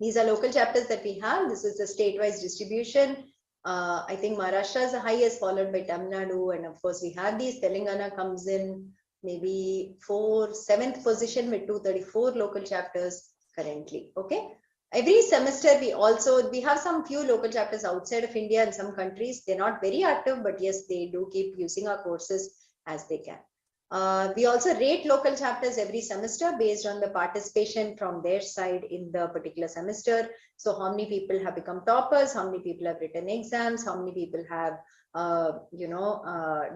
These are local chapters that we have. This is the state-wise distribution. I think Maharashtra is the highest, followed by Tamil Nadu. And of course, we have these. Telangana comes in maybe 7th position with 234 local chapters currently. Okay. Every semester, we have some few local chapters outside of India and some countries. They're not very active, but yes, they do keep using our courses as they can. We also rate local chapters every semester based on the participation from their side in the particular semester. So how many people have become toppers, how many people have written exams, how many people have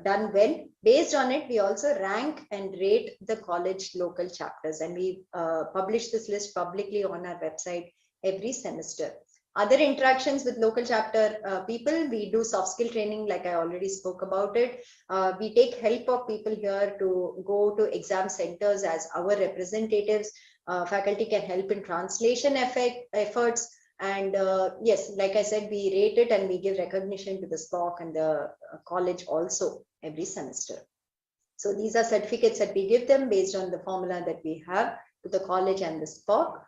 done well. Based on it, we also rank and rate the college local chapters, and we publish this list publicly on our website every semester. Other interactions with local chapter people, we do soft skill training, like I already spoke about it. We take help of people here to go to exam centers as our representatives. Faculty can help in translation efforts. And yes, like I said, we rate it and we give recognition to the SPOC and the college also every semester. So these are certificates that we give them based on the formula that we have to the college and the SPOC.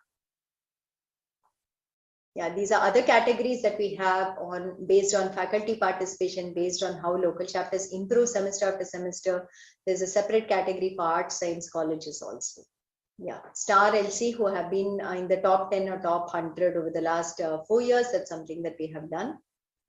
Yeah, these are other categories that we have based on faculty participation, based on how local chapters improve semester after semester. There's a separate category for arts science colleges also. Yeah, Star LC, who have been in the top 10 or top 100 over the last 4 years. That's something that we have done.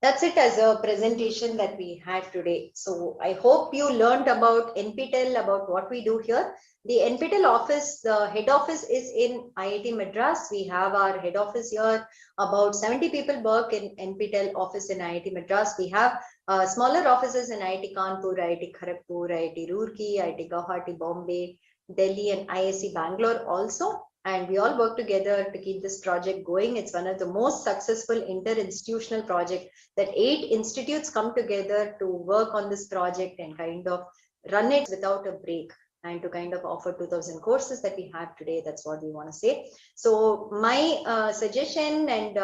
That's it as a presentation that we had today. So I hope you learned about NPTEL, about what we do here. The NPTEL office, the head office is in IIT Madras. We have our head office here. About 70 people work in NPTEL office in IIT Madras. We have smaller offices in IIT Kanpur, IIT Kharagpur, IIT Roorkee, IIT Guwahati, Bombay, Delhi, and IISc Bangalore also. And we all work together to keep this project going. It's one of the most successful inter-institutional projects that 8 institutes come together to work on this project and kind of run it without a break, and to kind of offer 2000 courses that we have today. That's what we want to say. So my suggestion, and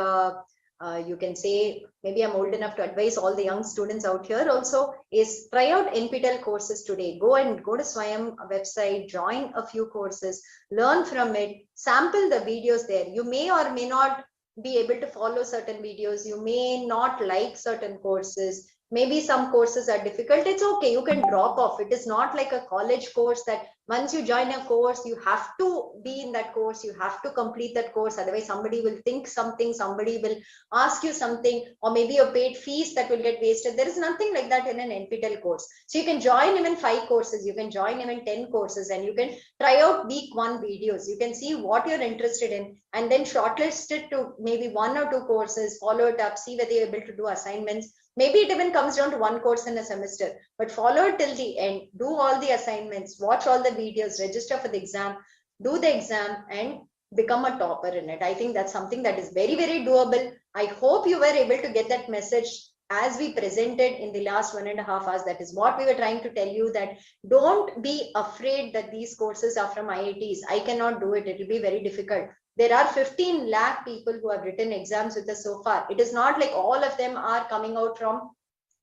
you can say, maybe I'm old enough to advise all the young students out here also, is try out NPTEL courses today. Go to Swayam website, join a few courses, learn from it, sample the videos there. You may or may not be able to follow certain videos. You may not like certain courses. Maybe some courses are difficult. It's okay. You can drop off. It is not like a college course that once you join a course, you have to be in that course. You have to complete that course. Otherwise, somebody will think something, somebody will ask you something, or maybe your paid fees that will get wasted. There is nothing like that in an NPTEL course. So you can join even 5 courses, you can join even 10 courses, and you can try out week 1 videos. You can see what you're interested in and then shortlist it to maybe 1 or 2 courses, follow it up, see whether you're able to do assignments. Maybe it even comes down to 1 course in a semester, but follow it till the end, do all the assignments, watch all the videos, register for the exam, do the exam, and become a topper in it. I think that's something that is very, very doable. I hope you were able to get that message as we presented in the last 1.5 hours. That is what we were trying to tell you, that don't be afraid that these courses are from IITs. I cannot do it. It will be very difficult. There are 15 lakh people who have written exams with us so far. It is not like all of them are coming out from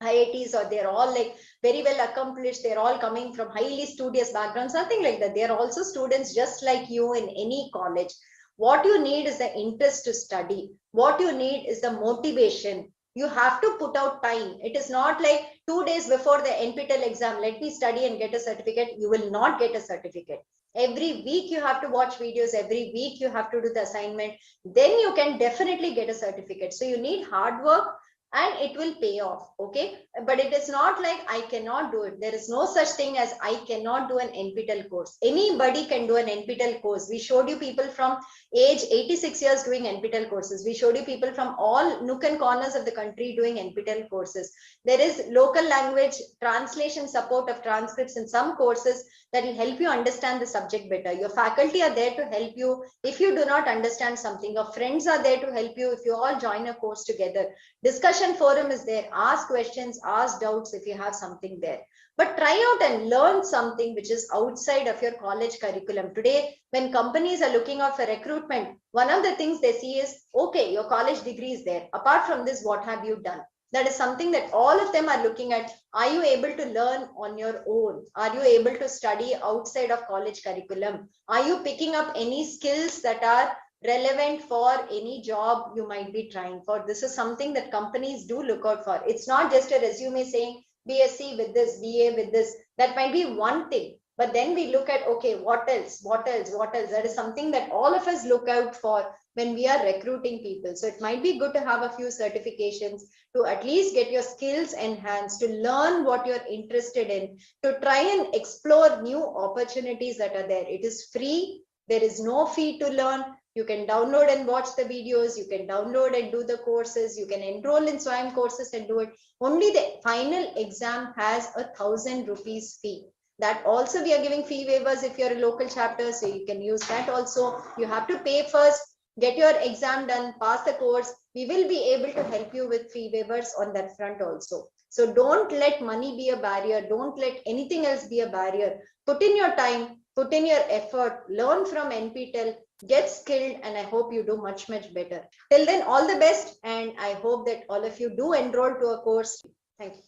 IITs or they're all like very well accomplished. They're all coming from highly studious backgrounds, nothing like that. They're also students just like you in any college. What you need is the interest to study. What you need is the motivation. You have to put out time. It is not like 2 days before the NPTEL exam, let me study and get a certificate. You will not get a certificate. Every week you have to watch videos. Every week you have to do the assignment. Then you can definitely get a certificate. So you need hard work, and it will pay off. Okay, but it is not like I cannot do it. There is no such thing as I cannot do an NPTEL course. Anybody can do an NPTEL course. We showed you people from age 86 years doing NPTEL courses. We showed you people from all nook and corners of the country doing NPTEL courses. There is local language translation support of transcripts in some courses that will help you understand the subject better. Your faculty are there to help you if you do not understand something. Your friends are there to help you if you all join a course together. Discussion forum is there. Ask questions, ask doubts if you have something there. But try out and learn something which is outside of your college curriculum. Today, when companies are looking out for recruitment, one of the things they see is, okay, your college degree is there. Apart from this, what have you done? That is something that all of them are looking at. Are you able to learn on your own? Are you able to study outside of college curriculum? Are you picking up any skills that are relevant for any job you might be trying for? This is something that companies do look out for. It's not just a resume saying BSc with this, BA with this. That might be one thing, but then we look at, okay, what else? That is something that all of us look out for when we are recruiting people. So it might be good to have a few certifications to at least get your skills enhanced, to learn what you're interested in, to try and explore new opportunities that are there. It is free. There is no fee to learn. You can download and watch the videos. You can download and do the courses. You can enroll in SWAYAM courses and do it. Only the final exam has 1,000 rupees fee. That also we are giving fee waivers if you're a local chapter, so you can use that also. You have to pay first, get your exam done, pass the course. We will be able to help you with fee waivers on that front also. So don't let money be a barrier. Don't let anything else be a barrier. Put in your time, put in your effort, learn from NPTEL, get skilled, and I hope you do much, much better. Till then, all the best, and I hope that all of you do enroll to a course. Thank you.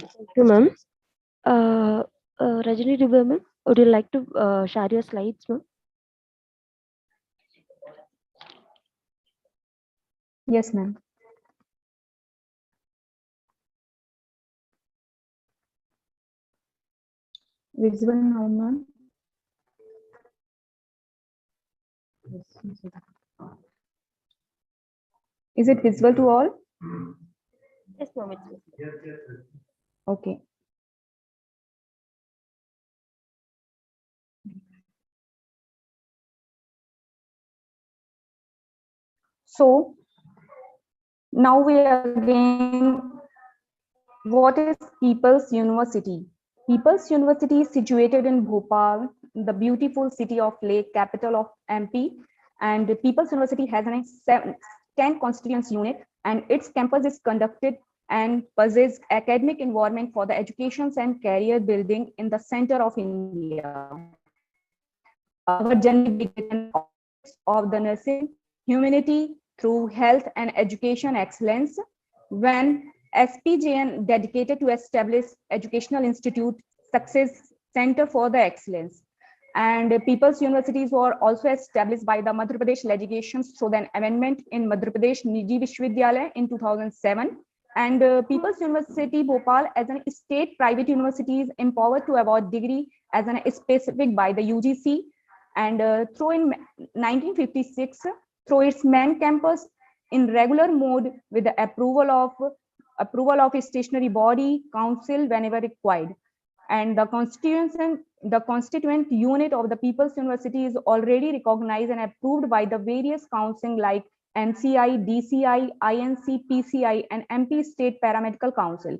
Thank you, ma'am. Rajini Dubey, ma'am, would you like to share your slides, ma'am? Yes, ma'am. Visible now, ma'am. Is it visible to all? Yes, ma'am. It's visible. Okay. So now we are again, what is People's University? People's University is situated in Bhopal, the beautiful city of Lake, capital of MP. And the People's University has a 10 constituents unit, and its campus is conducted and possesses academic environment for the education and career building in the center of India. Our journey began of the nursing humanity through health and education excellence, when SPJN dedicated to establish Educational Institute Success Center for the Excellence. And People's Universities were also established by the Madhya Pradesh legislation through an amendment in Madhya Pradesh Niji Vishwavidyalaya in 2007. And People's University Bhopal as a state private university is empowered to award degree as an specific by the UGC. And through in 1956, through its main campus in regular mode with the approval of a stationary body council whenever required. And the constituent unit of the People's University is already recognized and approved by the various council like NCI, DCI, INC, PCI, and MP State Paramedical Council.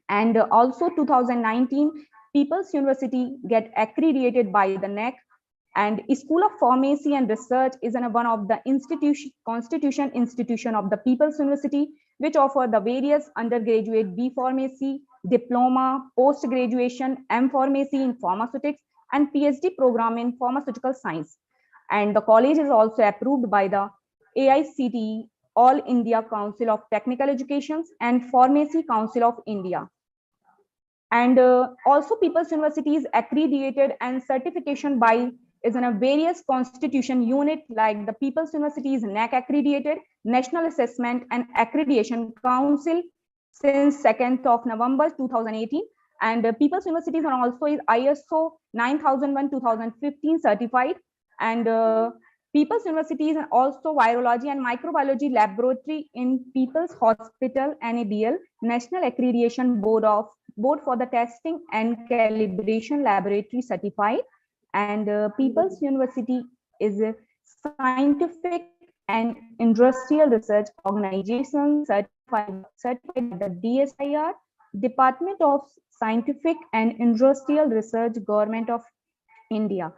And also 2019, People's University get accredited by the NEC. And School of Pharmacy and Research is one of the institution of the People's University, which offer the various undergraduate B Pharmacy, diploma, post-graduation, M Pharmacy in pharmaceutics, and PhD program in pharmaceutical science. And the college is also approved by the AICTE, All India Council of Technical Education, and Pharmacy Council of India. And also People's University is accredited and certification by is in a various constitution unit like the People's University is NAC accredited, National Assessment and Accreditation Council since 2nd of November 2018. And People's University is also is ISO 9001-2015 certified. And People's University is also Virology and Microbiology Laboratory in People's Hospital NABL, National Accreditation Board for the Testing and Calibration Laboratory certified. And People's University is a scientific and industrial research organization certified by the DSIR, Department of Scientific and Industrial Research, Government of India,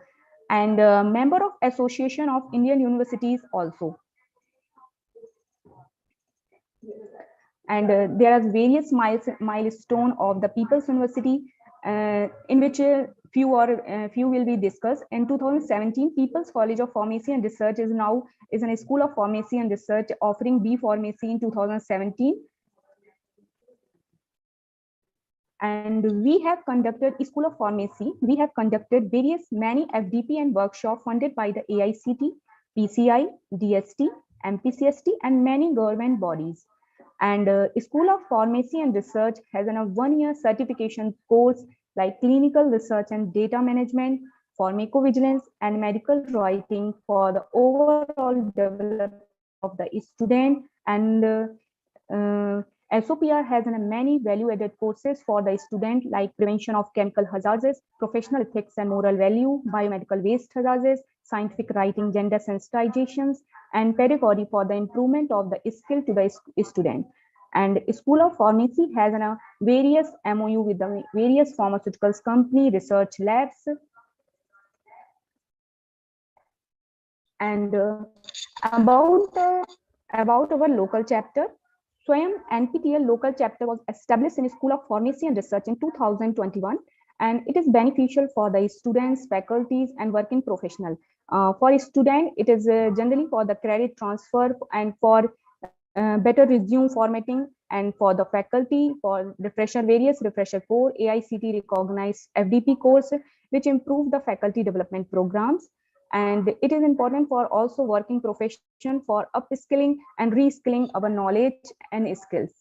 and member of Association of Indian Universities also. And there are various milestones of the People's University in which few will be discussed. In 2017, People's College of Pharmacy and Research is a school of pharmacy and research offering B Pharmacy in 2017. And we have conducted School of Pharmacy. We have conducted many FDP and workshop funded by the AICT, PCI, DST, MPCST, and many government bodies. And School of Pharmacy and Research has a 1-year certification course like clinical research and data management, pharmacovigilance, and medical writing for the overall development of the student. And SOPR has many value-added courses for the student like prevention of chemical hazards, professional ethics and moral value, biomedical waste hazards, scientific writing, gender sensitizations, and pedagogy for the improvement of the skill to the student. And School of Pharmacy has various MOU with the various pharmaceuticals company, research labs. And about our local chapter, Swayam NPTEL local chapter was established in School of Pharmacy and Research in 2021, and it is beneficial for the students, faculties, and working professional. For a student, it is generally for the credit transfer and for better resume formatting, and for the faculty for various refresher course, AICT recognized FDP course, which improve the faculty development programs. And it is important for also working profession for upskilling and reskilling our knowledge and skills.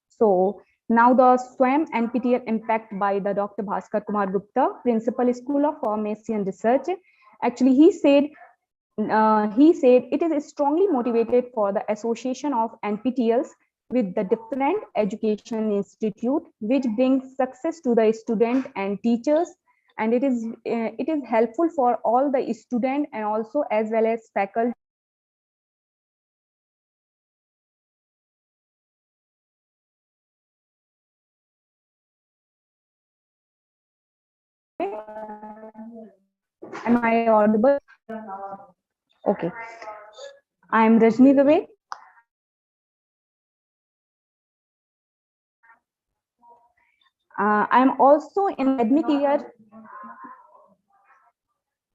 So now the SWAM NPTEL impact by the Dr. Bhaskar Kumar Gupta, Principal, School of Pharmacy and Research. Actually, he said it is strongly motivated for the association of NPTELs with the different education institute, which brings success to the student and teachers. And it is helpful for all the student and also as well as faculty. Am I audible? Okay. I am Rajni Dubey. I am also in academic year.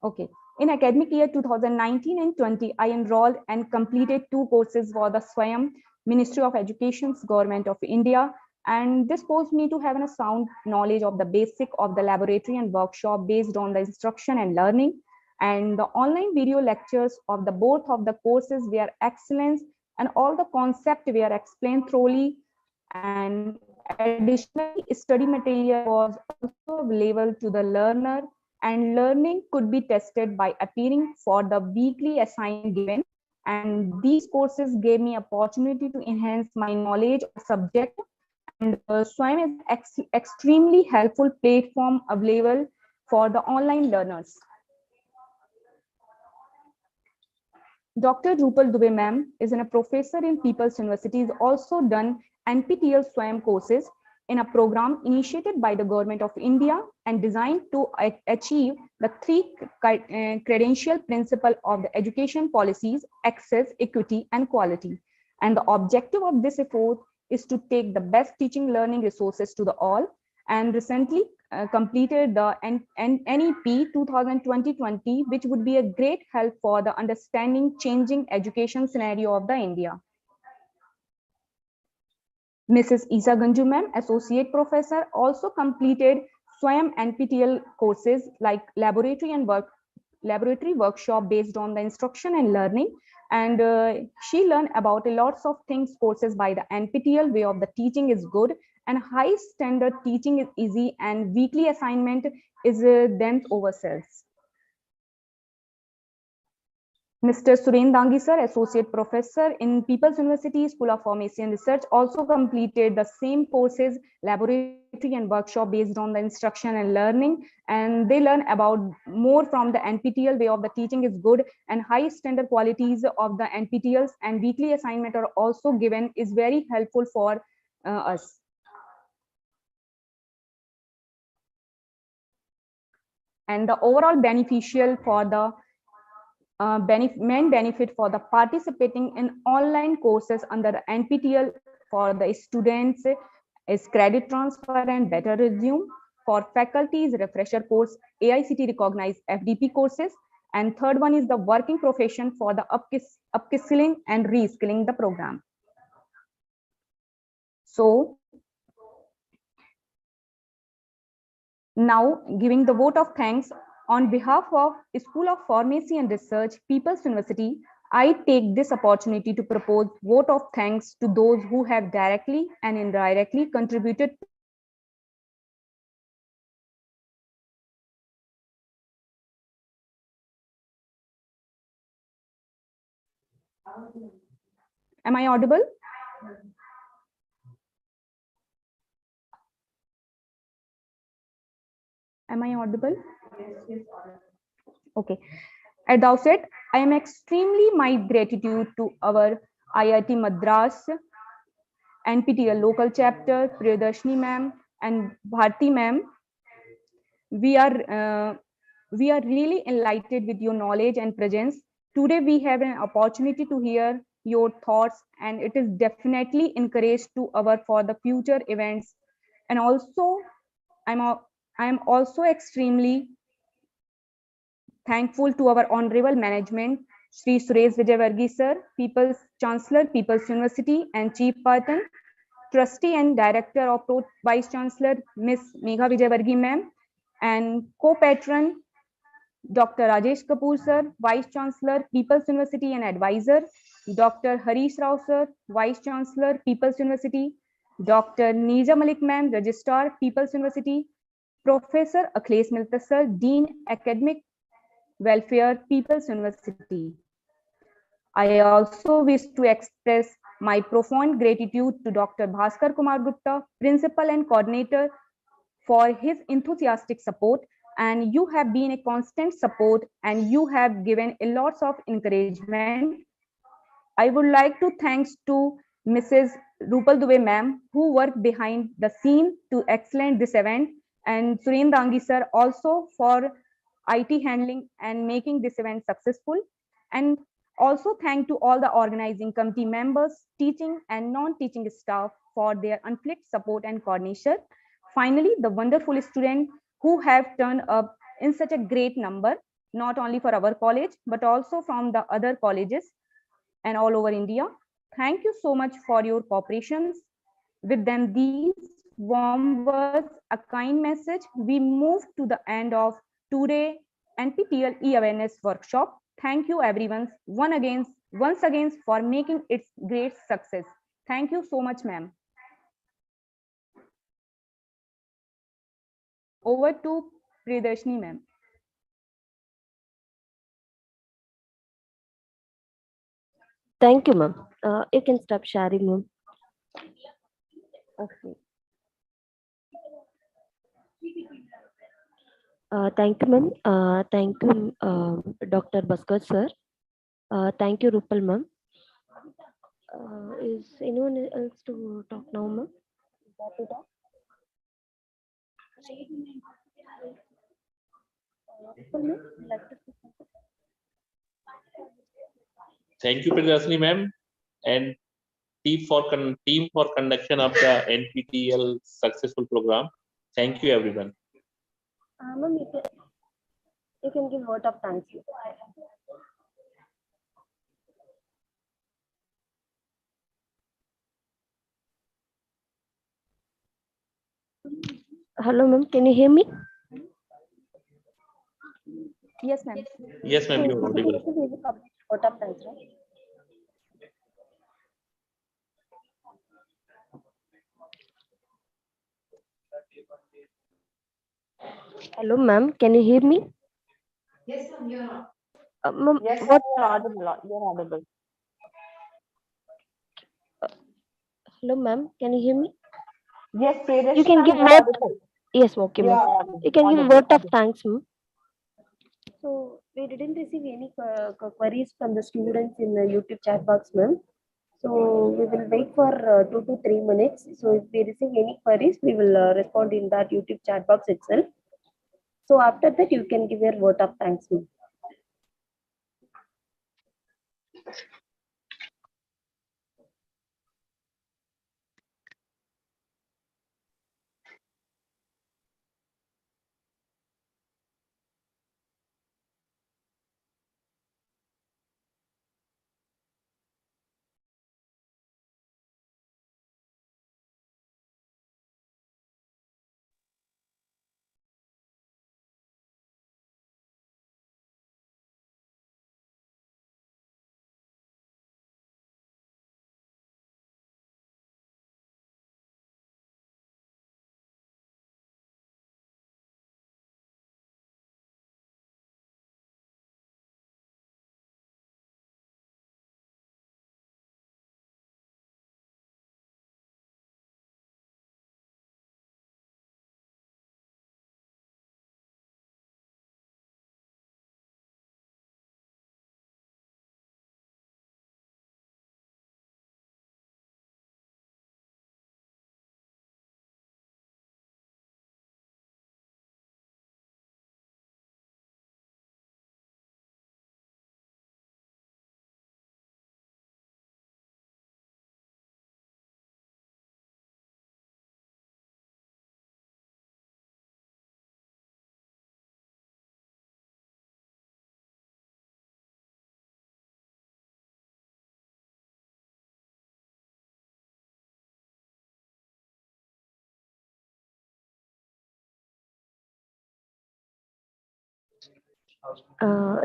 Okay. In academic year 2019 and 20, I enrolled and completed 2 courses for the SWAYAM, Ministry of Education's Government of India. And this posed me to have a sound knowledge of the basic of the laboratory and workshop based on the instruction and learning. And the online video lectures of the both of the courses were excellent, and all the concept were explained thoroughly. And additionally, study material was also available to the learner, and learning could be tested by appearing for the weekly assignment given. And these courses gave me opportunity to enhance my knowledge of subject. And SWAYAM is extremely helpful platform available for the online learners. Dr. Rupal Dubey ma'am is a professor in People's University, is also done NPTEL SWAYAM courses in a program initiated by the Government of India and designed to achieve the 3 credential principle of the education policies: access, equity, and quality. And the objective of this effort is to take the best teaching learning resources to the all. And recently completed the NEP 2020, which would be a great help for the understanding changing education scenario of the India. Mrs. Isa Ganju ma'am, Associate Professor, also completed SWAYAM NPTEL courses like laboratory workshop based on the instruction and learning. And she learned about lots of things courses by the NPTEL way of the teaching is good, and high standard teaching is easy, and weekly assignment is then oversells. Mr. Suren Dangi sir, Associate Professor in People's University School of Pharmacy and Research, also completed the same courses, laboratory and workshop based on the instruction and learning. And they learn about more from the NPTEL way of the teaching is good, and high standard qualities of the NPTELs, and weekly assignment are also given, is very helpful for us. And the overall beneficial for the main benefit for the participating in online courses under the NPTEL for the students is credit transfer and better resume. For faculties, refresher course, AICT recognized FDP courses. And third one is the working profession for the upskilling and reskilling the program. So now giving the vote of thanks on behalf of School of Pharmacy and Research, People's University, I take this opportunity to propose vote of thanks to those who have directly and indirectly contributed. Am I audible? Am I audible? Okay. At the outset, I am extremely my gratitude to our IIT Madras, NPTEL local chapter, Priyadarshini ma'am and Bharti ma'am. We are really enlightened with your knowledge and presence. Today we have an opportunity to hear your thoughts, and it is definitely encouraged to our for the future events. And also, I'm also extremely thankful to our honorable management, Sri Suresh Vijayvargi sir, People's Chancellor, People's University, and Chief Patron, Trustee and Director of Vice Chancellor, Miss Megha Vijayvargi ma'am, and co-patron, Dr. Rajesh Kapoor sir, Vice Chancellor, People's University and Advisor, Dr. Harish Rao sir, Vice Chancellor, People's University, Dr. Neeja Malik ma'am, Registrar, People's University, Professor Akhilesh Mehta sir, Dean Academic Welfare, People's University. I also wish to express my profound gratitude to Dr. Bhaskar Kumar Gupta, Principal and Coordinator, for his enthusiastic support. And you have been a constant support, and you have given a lots of encouragement. I would like to thanks to Mrs. Rupal Dubey ma'am, who worked behind the scene to excellent this event, and Suren Dangi sir also for IT handling and making this event successful. And also thank to all the organizing committee members, teaching and non-teaching staff for their unflicked support and coordination. Finally, the wonderful students who have turned up in such a great number. not only for our college, but also from the other colleges and all over India. Thank you so much for your cooperations. With them, these warm words, a kind message, we move to the end of today NPTEL e-awareness workshop. Thank you everyone once again for making it great success. Thank you so much, ma'am. Over to Priyadarshini, ma'am. Thank you, ma'am. You can stop sharing, ma'am. Okay. Thank you, ma'am. Thank you, Dr. Bhaskar, sir. Thank you, Rupal, ma'am. Is anyone else to talk now, ma'am? Thank you, Priyadarshini ma'am, and team for conduction of the NPTEL successful program. Thank you, everyone. Ma'am, you can give vote of thanks. Hello, ma'am. Can you hear me? Yes, ma'am. Yes, ma'am, you're audible. Vote of thanks, right? Hello, ma'am. Can you hear me? Yes, ma'am, you're on. Ma'am, Yes, what? you're audible. You're audible. Hello, ma'am. Can you hear me? Yes, Priyadarshini, You can give you're vote. audible. Yes, okay, You're ma'am. audible. You can give Audible, vote of audible. thanks, ma'am. So we didn't receive any queries from the students in the YouTube chat box, ma'am. So we will wait for 2 to 3 minutes. So if we receive any queries, we will respond in that YouTube chat box itself. So after that, you can give your vote of thanks, ma'am.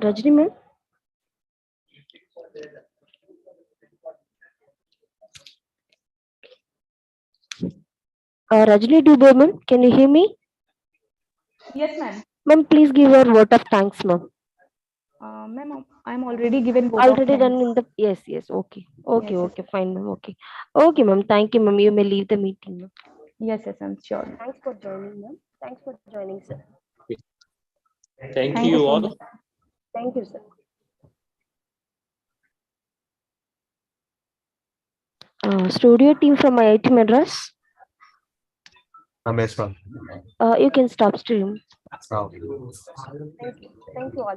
Rajni, ma'am. Rajni Dubey, ma'am. Can you hear me? Yes, ma'am. Ma'am, please give your vote of thanks, ma'am. Ma'am, I'm already given vote Already of done thanks. in the yes. Okay, Yes, yes. okay, fine, ma'am. Okay, ma'am. Thank you, ma'am. You may leave the meeting, ma'am. Yes, I'm sure. Thanks for joining, ma'am. Thanks for joining, sir. Thank Thank you you so all. much. Thank you, sir. Studio team from IIT Madras. Yes, ma'am. You can stop stream. Now. Thank you all.